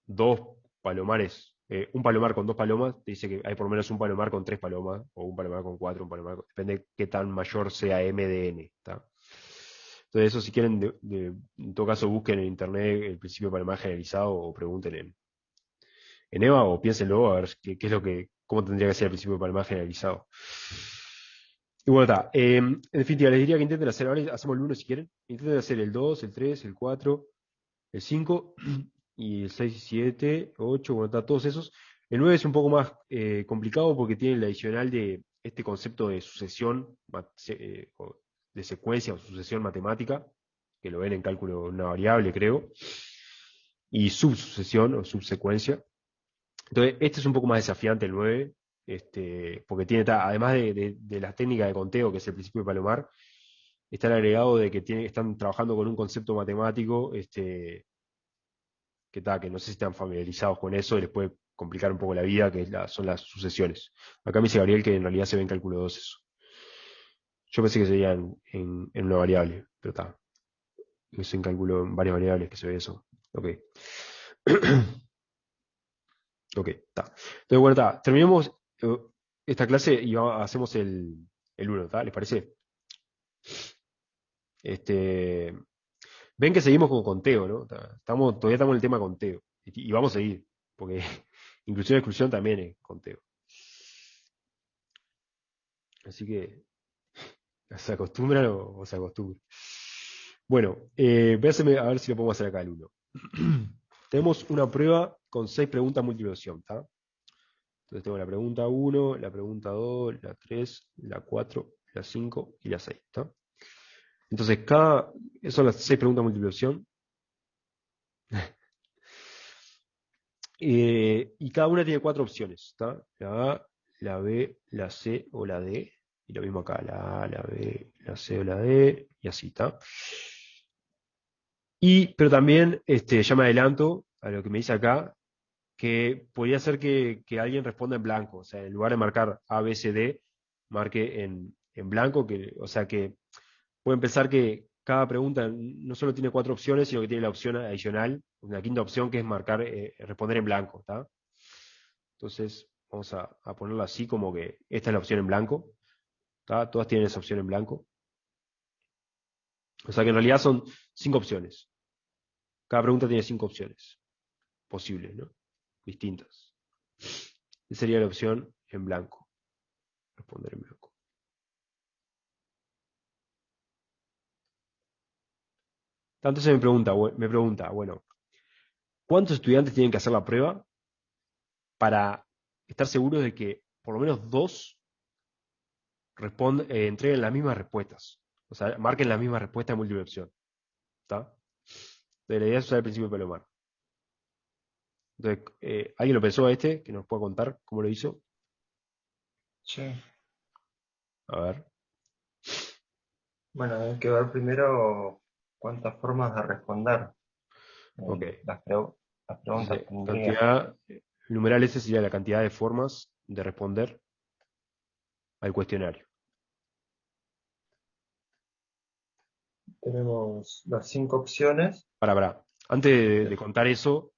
2 palomares, un palomar con 2 palomas, te dice que hay por lo menos un palomar con 3 palomas, o un palomar con 4, depende de qué tan mayor sea m de n. ¿Tá? Entonces eso, si quieren, en todo caso busquen en internet el principio de palomar generalizado o pregunten en EVA o piénsenlo a ver qué es cómo tendría que ser el principio de palomar generalizado. Y bueno, está. En definitiva, les diría que intenten hacer, ahora hacemos el 1 si quieren, intenten hacer el 2, el 3, el 4, el 5, y el 6 y 7, 8, bueno, está, todos esos. El 9 es un poco más complicado porque tiene el adicional de este concepto de sucesión, de secuencia o sucesión matemática, que lo ven en cálculo de una variable, creo, y subsucesión o subsecuencia. Entonces, este es un poco más desafiante, el 9, porque tiene, además de la técnica de conteo, que es el principio de Palomar, está el agregado de que están trabajando con un concepto matemático que no sé si están familiarizados con eso y les puede complicar un poco la vida, que son las sucesiones. Acá me dice Gabriel que en realidad se ve en cálculo 2 eso. Yo pensé que sería en una variable, pero está. Es en cálculo en varias variables que se ve eso. Ok. Ok, está. Entonces, bueno, está. Terminemos esta clase y hacemos el 1, ¿está? ¿Les parece? Ven que seguimos con conteo, ¿no? Todavía estamos en el tema conteo. Y vamos a seguir, porque inclusión y exclusión también es conteo. Así que, ¿se acostumbran o se acostumbran? Bueno, a ver si lo podemos hacer acá el 1. Tenemos una prueba con 6 preguntas múltiple opción, ¿está? Entonces tengo la pregunta 1, la pregunta 2, la 3, la 4, la 5 y la 6, ¿está? Entonces, esas son las 6 preguntas múltiple opción. Y cada una tiene 4 opciones, ¿está? La A, la B, la C o la D. Y lo mismo acá, la A, la B, la C o la D, y así, ¿está? Pero también, ya me adelanto a lo que me dice acá, que podría ser que alguien responda en blanco, o sea, en lugar de marcar A, B, C, D, marque en blanco, o sea que pueden pensar que cada pregunta no solo tiene 4 opciones, sino que tiene la opción adicional, una quinta opción que es marcar, responder en blanco, ¿está? Entonces, vamos a ponerlo así como que esta es la opción en blanco, ¿está? Todas tienen esa opción en blanco. O sea que en realidad son 5 opciones. Cada pregunta tiene 5 opciones posibles, ¿no? Distintas. Esa sería la opción en blanco. Responder en blanco. Entonces me pregunta, bueno, ¿cuántos estudiantes tienen que hacer la prueba para estar seguros de que por lo menos 2 entreguen las mismas respuestas? O sea, marquen las mismas respuestas en múltiple opción. ¿Está? Entonces, la idea es usar el principio de Palomar. Entonces, ¿alguien lo pensó que nos pueda contar cómo lo hizo? Sí. A ver. Bueno, hay que ver primero cuántas formas de responder. Ok. Las preguntas Entonces, tendría. cantidad, el numeral ese sería la cantidad de formas de responder al cuestionario. Tenemos las 5 opciones. Para. Antes de contar eso,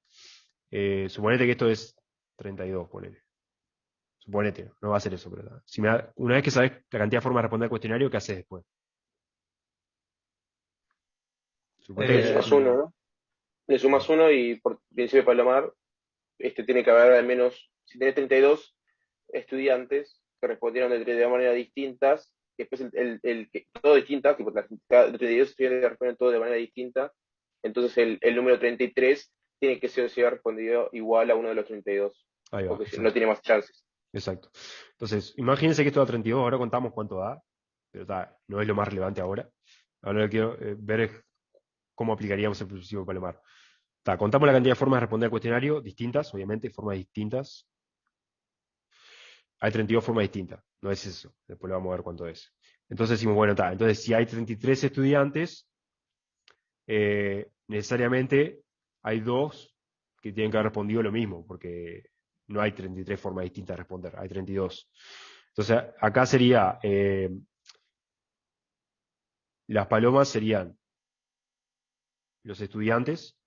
suponete que esto es 32, ponele. Suponete, no va a ser eso, pero una vez que sabes la cantidad de formas de responder al cuestionario, ¿qué haces después? Suponete Le que sumas Eh, uno, ¿no? Le sumas uno y por principio de Palomar, tiene que haber al menos, si tenés 32 estudiantes que respondieron de manera distintas, y después todo distintas, tipo, de 32 estudiantes que responden todo de manera distinta, entonces el número 33 tiene que ser respondido igual a uno de los 32, ahí va, porque si no, no exacto. tiene más chances. Exacto. Entonces, imagínense que esto da 32, ahora contamos cuánto da, pero no es lo más relevante ahora. Ahora lo que quiero ver es cómo aplicaríamos el principio de Palomar. Contamos la cantidad de formas de responder al cuestionario, distintas, obviamente, formas distintas. Hay 32 formas distintas, no es eso. Después lo vamos a ver cuánto es. Entonces decimos, bueno, entonces si hay 33 estudiantes, necesariamente hay 2 que tienen que haber respondido lo mismo, porque no hay 33 formas distintas de responder, hay 32. Entonces acá sería, las palomas serían los estudiantes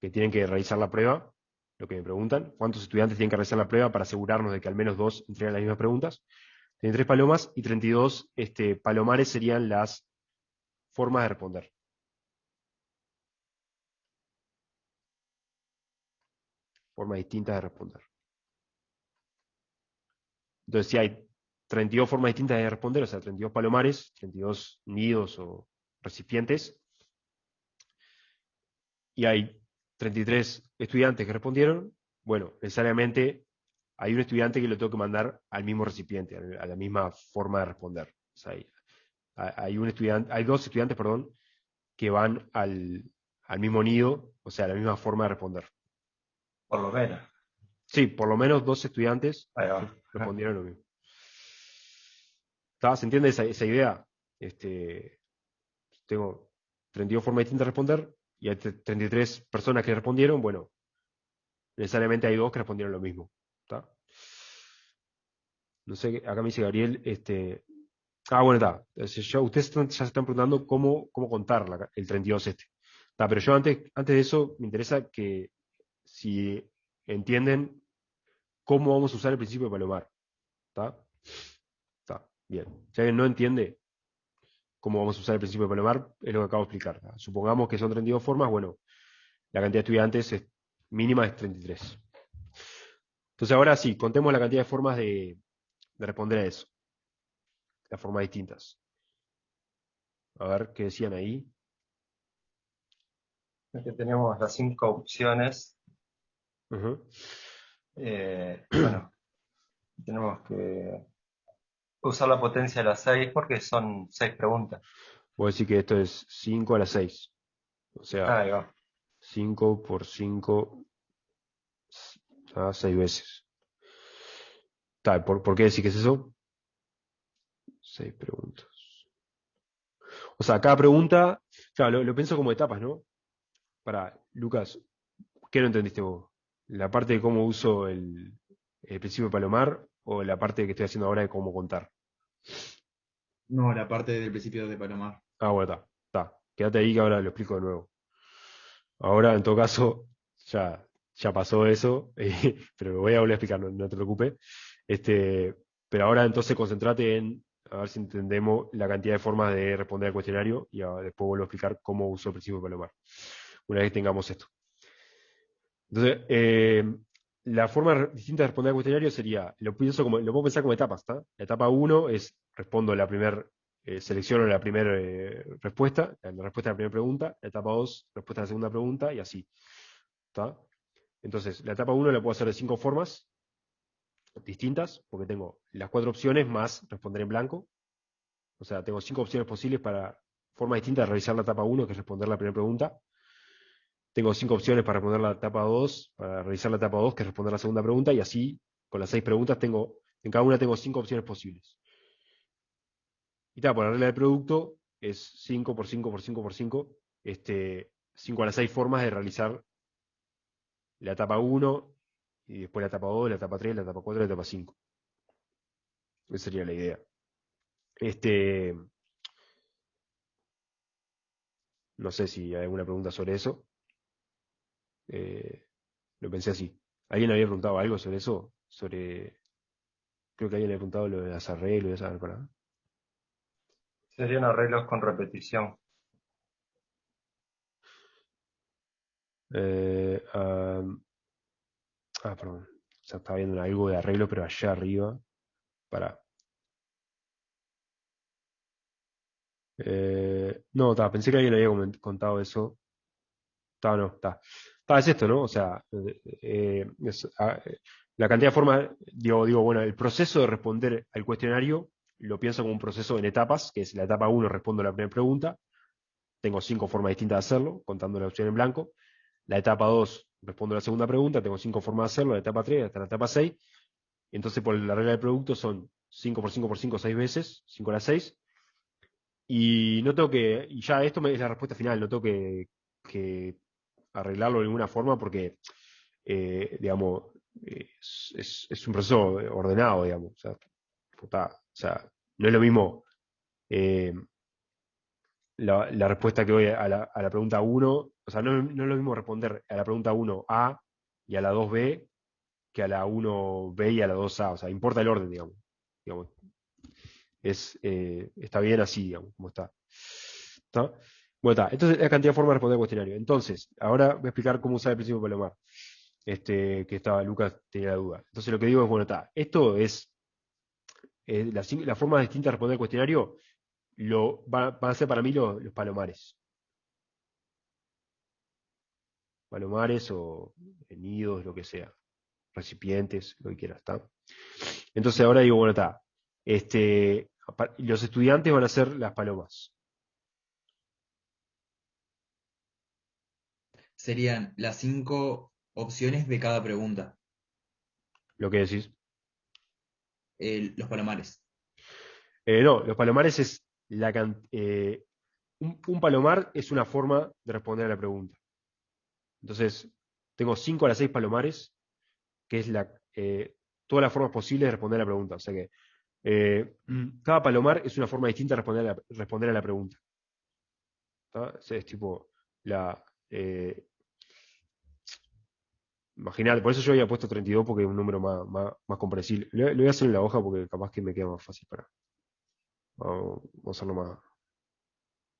que tienen que realizar la prueba, lo que me preguntan, ¿cuántos estudiantes tienen que realizar la prueba para asegurarnos de que al menos 2 entregan las mismas preguntas? 33 palomas y 32 palomares serían las formas de responder. Formas distintas de responder. Entonces, si hay 32 formas distintas de responder, o sea, 32 palomares, 32 nidos o recipientes, y hay 33 estudiantes que respondieron, bueno, necesariamente hay un estudiante que lo tengo que mandar al mismo recipiente, a la misma forma de responder. O sea, hay 2 estudiantes, perdón, que van al mismo nido, o sea, a la misma forma de responder. Por lo menos. Sí, por lo menos 2 estudiantes Ahí va. respondieron lo mismo. ¿Se entiende esa idea? Tengo 32 formas distintas de responder y hay 33 personas que respondieron, bueno, necesariamente hay 2 que respondieron lo mismo. ¿Está? No sé, acá me dice Gabriel, bueno, está. Ustedes ya se están preguntando cómo contar el 32 este. Pero yo antes de eso me interesa que si entienden cómo vamos a usar el principio de Palomar. ¿Está? Está, bien. Si alguien no entiende cómo vamos a usar el principio de Palomar, es lo que acabo de explicar. ¿Tá? Supongamos que son 32 formas, bueno, la cantidad de estudiantes mínima es 33. Entonces ahora sí, contemos la cantidad de formas de responder a eso. Las formas distintas. A ver qué decían ahí. Aquí tenemos las 5 opciones. Ujú. Bueno, tenemos que usar la potencia de las 6 porque son 6 preguntas. Voy a decir que esto es 5 a la 6. O sea, Ahí va. 5 por 5 a 6 veces. ¿Por qué decir que es eso? 6 preguntas. O sea, cada pregunta, claro, lo pienso como etapas, ¿no? Lucas, ¿qué no entendiste vos? ¿La parte de cómo uso el principio de Palomar o la parte que estoy haciendo ahora de cómo contar? No, la parte del principio de Palomar. Bueno, está. Quédate ahí que ahora lo explico de nuevo. Ahora, en todo caso, ya pasó eso, pero lo voy a volver a explicar, no te preocupes. Pero ahora entonces concentrate en a ver si entendemos la cantidad de formas de responder al cuestionario y después vuelvo a explicar cómo uso el principio de Palomar. Una vez que tengamos esto. Entonces, la forma distinta de responder al cuestionario sería, lo puedo pensar como etapas, ¿está? La etapa 1 es respondo la primera, selecciono la primera respuesta, la respuesta a la primera pregunta. La etapa 2, respuesta a la segunda pregunta y así. ¿Está? Entonces, la etapa 1 la puedo hacer de 5 formas distintas, porque tengo las 4 opciones más responder en blanco. O sea, tengo 5 opciones posibles para formas distintas de realizar la etapa 1, que es responder la primera pregunta. Tengo 5 opciones para responder la etapa 2, para realizar la etapa 2, que es responder la segunda pregunta, y así, con las 6 preguntas, en cada una tengo 5 opciones posibles. Y por la regla del producto, es 5 por 5 por 5 por 5, 5 a las 6 formas de realizar la etapa 1, y después la etapa 2, la etapa 3, la etapa 4 y la etapa 5. Esa sería la idea. No sé si hay alguna pregunta sobre eso. Lo pensé así. ¿Alguien había preguntado algo sobre eso? Creo que alguien había preguntado lo de las arreglos y esa para. Serían arreglos con repetición. Perdón. O sea, estaba viendo algo de arreglo, pero allá arriba. Para. No, pensé que alguien había contado eso. No, está. Es esto, ¿no? O sea, la cantidad de formas, digo, bueno, el proceso de responder al cuestionario lo pienso como un proceso en etapas, que es la etapa 1, respondo la primera pregunta. Tengo 5 formas distintas de hacerlo, contando la opción en blanco. La etapa 2, respondo la segunda pregunta, tengo 5 formas de hacerlo, la etapa 3 hasta la etapa 6. Entonces, por la regla del producto son 5 por 5 por 5, 6 veces, 5 a la 6. Y no tengo que, y ya esto es la respuesta final, no tengo que arreglarlo de ninguna forma porque, digamos, es un proceso ordenado, digamos. O sea, no es lo mismo la respuesta que doy a la pregunta 1, o sea, no es lo mismo responder a la pregunta 1 A y a la 2 B que a la 1 B y a la 2 A, o sea, importa el orden, digamos. Está bien así, digamos, como está. ¿Está? Bueno, está. Entonces, la cantidad de formas de responder al cuestionario. Entonces, ahora voy a explicar cómo usar el principio de Palomar. Lucas tenía la duda. Entonces, lo que digo es, bueno, está. Esto es la forma distinta de responder al cuestionario, van a ser para mí los palomares. Palomares o nidos, lo que sea. Recipientes, lo que quieras, ¿está? Entonces, ahora digo, bueno, está. Los estudiantes van a ser las palomas. Serían las 5 opciones de cada pregunta. Lo que decís. Los palomares. No, los palomares es un palomar es una forma de responder a la pregunta. Entonces, tengo 5 a las 6 palomares, que es todas las formas posibles de responder a la pregunta. O sea que cada palomar es una forma distinta de responder a la pregunta. ¿Tá? O sea, es tipo la... Imagínate, por eso yo había puesto 32 porque es un número más comprensible. Lo voy a hacer en la hoja porque capaz que me queda más fácil para... Vamos a hacerlo más...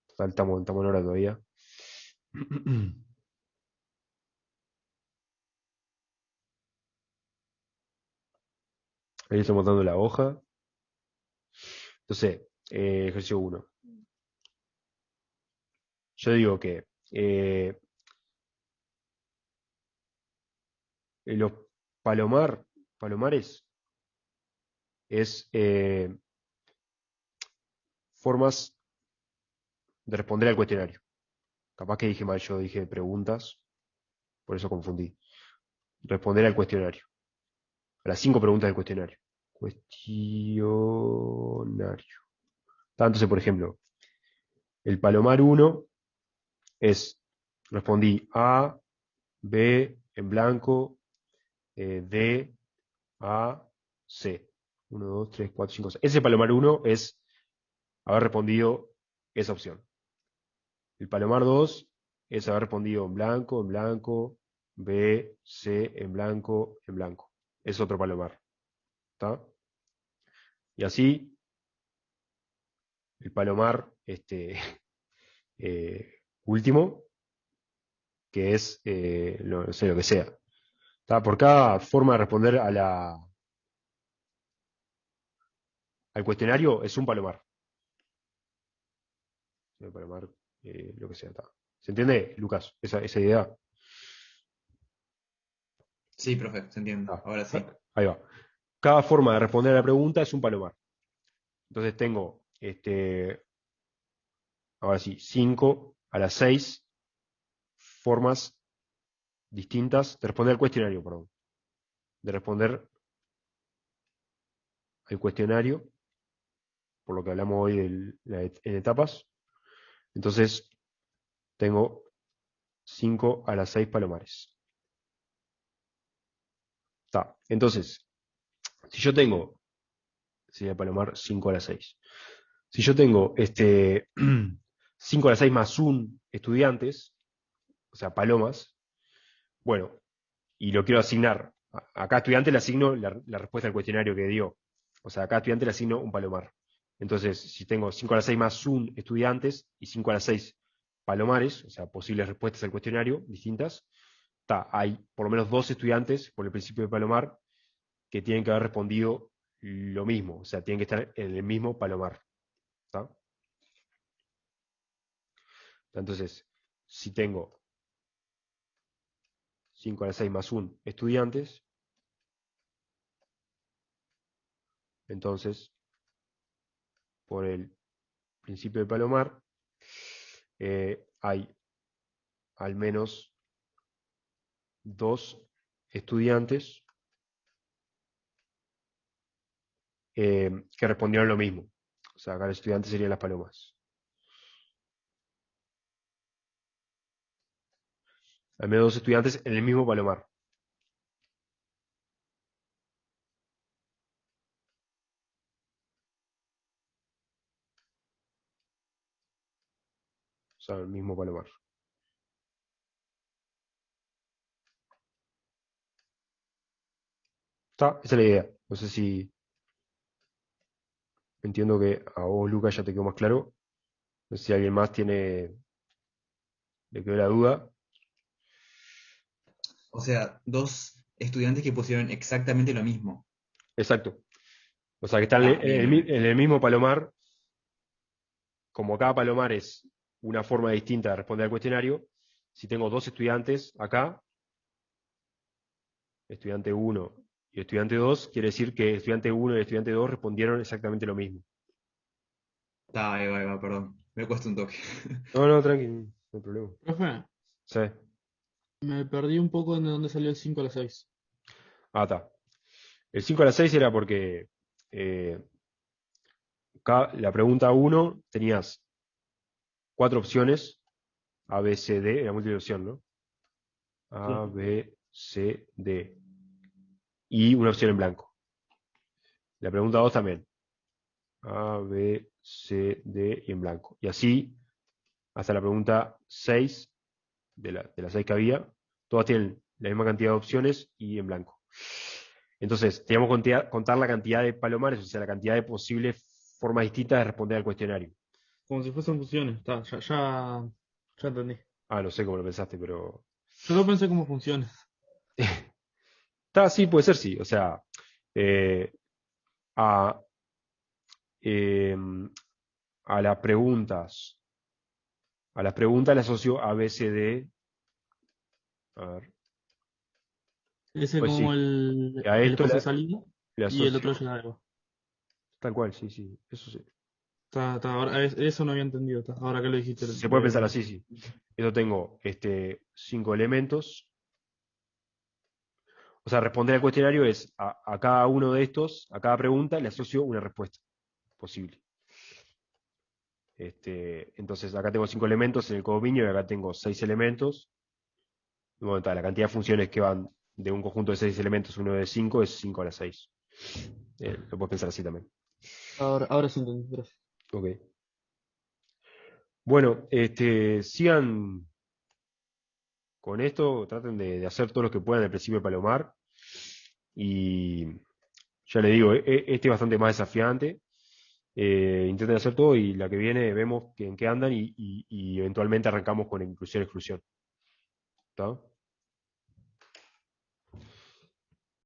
Total, estamos en hora todavía. Ahí estamos dando la hoja. Entonces, ejercicio 1. Yo digo que los palomares es formas de responder al cuestionario. Capaz que dije mal, yo dije preguntas, por eso confundí. Responder al cuestionario. A las 5 preguntas del cuestionario. Cuestionario. Entonces, por ejemplo, el palomar 1 es, respondí A, B, en blanco, D, A, C. 1, 2, 3, 4, 5, 6. Ese palomar 1 es haber respondido esa opción. El palomar 2 es haber respondido en blanco, B, C, en blanco, en blanco. Es otro palomar. ¿Está? Y así, el palomar último, que es no sé, lo que sea. ¿Está? Por cada forma de responder al cuestionario es un palomar. Un palomar, lo que sea. ¿Está? ¿Se entiende, Lucas? Esa idea. Sí, profe, se entiende. Ah, Ahora sí. ahí va. Cada forma de responder a la pregunta es un palomar. Entonces tengo, ahora sí, 5 a las 6 formas distintas de responder al cuestionario, perdón. De responder al cuestionario, por lo que hablamos hoy en etapas. Entonces, tengo 5 a las 6 palomares. Está. Entonces, si yo tengo, sería palomar 5 a las 6. Si yo tengo 5 a las 6 más un estudiantes, o sea, palomas, bueno, y lo quiero asignar. A cada estudiante le asigno la respuesta al cuestionario que dio. O sea, a cada estudiante le asigno un palomar. Entonces, si tengo 5 a las 6 más un estudiantes y 5 a las 6 palomares, o sea, posibles respuestas al cuestionario distintas, hay por lo menos 2 estudiantes, por el principio de palomar, que tienen que haber respondido lo mismo. O sea, tienen que estar en el mismo palomar. ¿Está? Entonces, si tengo 5 a las 6 más un estudiantes, entonces, por el principio de palomar, hay al menos 2 estudiantes que respondieron lo mismo. O sea, acá los estudiantes serían las palomas. Al menos 2 estudiantes en el mismo palomar. O sea, el mismo palomar. Esa es la idea. No sé si entiendo que a vos, Lucas, ya te quedó más claro. No sé si alguien más le quedó la duda. O sea, dos estudiantes que pusieron exactamente lo mismo. Exacto. O sea, que están Ah, bien, bien. en el mismo palomar. Como cada palomar es una forma distinta de responder al cuestionario, si tengo 2 estudiantes acá, estudiante 1 y estudiante 2, quiere decir que estudiante 1 y estudiante 2 respondieron exactamente lo mismo. Ahí va, perdón. Me cuesta un toque. No, no, tranqui, no hay problema. Profe, Sí. me perdí un poco en de dónde salió el 5 a las 6. Ah, está. El 5 a las 6 era porque eh, la pregunta 1 tenías 4 opciones, A, B, C, D, era múltiple opción, ¿no? A, Sí. B, C, D. Y una opción en blanco. La pregunta 2 también. A, B, C, D y en blanco. Y así hasta la pregunta 6, de las 6 que había, todas tienen la misma cantidad de opciones y en blanco. Entonces, teníamos que contar la cantidad de palomares, o sea, la cantidad de posibles formas distintas de responder al cuestionario. Como si fuesen funciones. Está, ya entendí. Ah, no sé cómo lo pensaste, pero... Yo lo pensé como funciones. Está, sí, puede ser, sí. O sea, eh, a, eh, a las preguntas, le asocio A, B, C, D. A ver, Ese pues como sí. A el esto José Salí le y el asocio, otro Llega. tal cual, sí, sí, eso sí. Ahora, eso no había entendido. Ahora que lo dijiste, Se puede pensar así, sí. Yo tengo 5 elementos. O sea, responder al cuestionario es a cada uno de estos, a cada pregunta, le asocio una respuesta posible. Entonces, acá tengo 5 elementos en el codominio y acá tengo 6 elementos. Bueno, la cantidad de funciones que van de un conjunto de 6 elementos, uno de 5, es 5 a la 6. Lo puedes pensar así también. Ahora sí entendí. Gracias. Ok. Bueno, sigan con esto, traten de hacer todo lo que puedan al principio de Palomar. Y ya le digo, este es bastante más desafiante. Intenten hacer todo y la que viene vemos en qué andan y eventualmente arrancamos con inclusión-exclusión. ¿Está?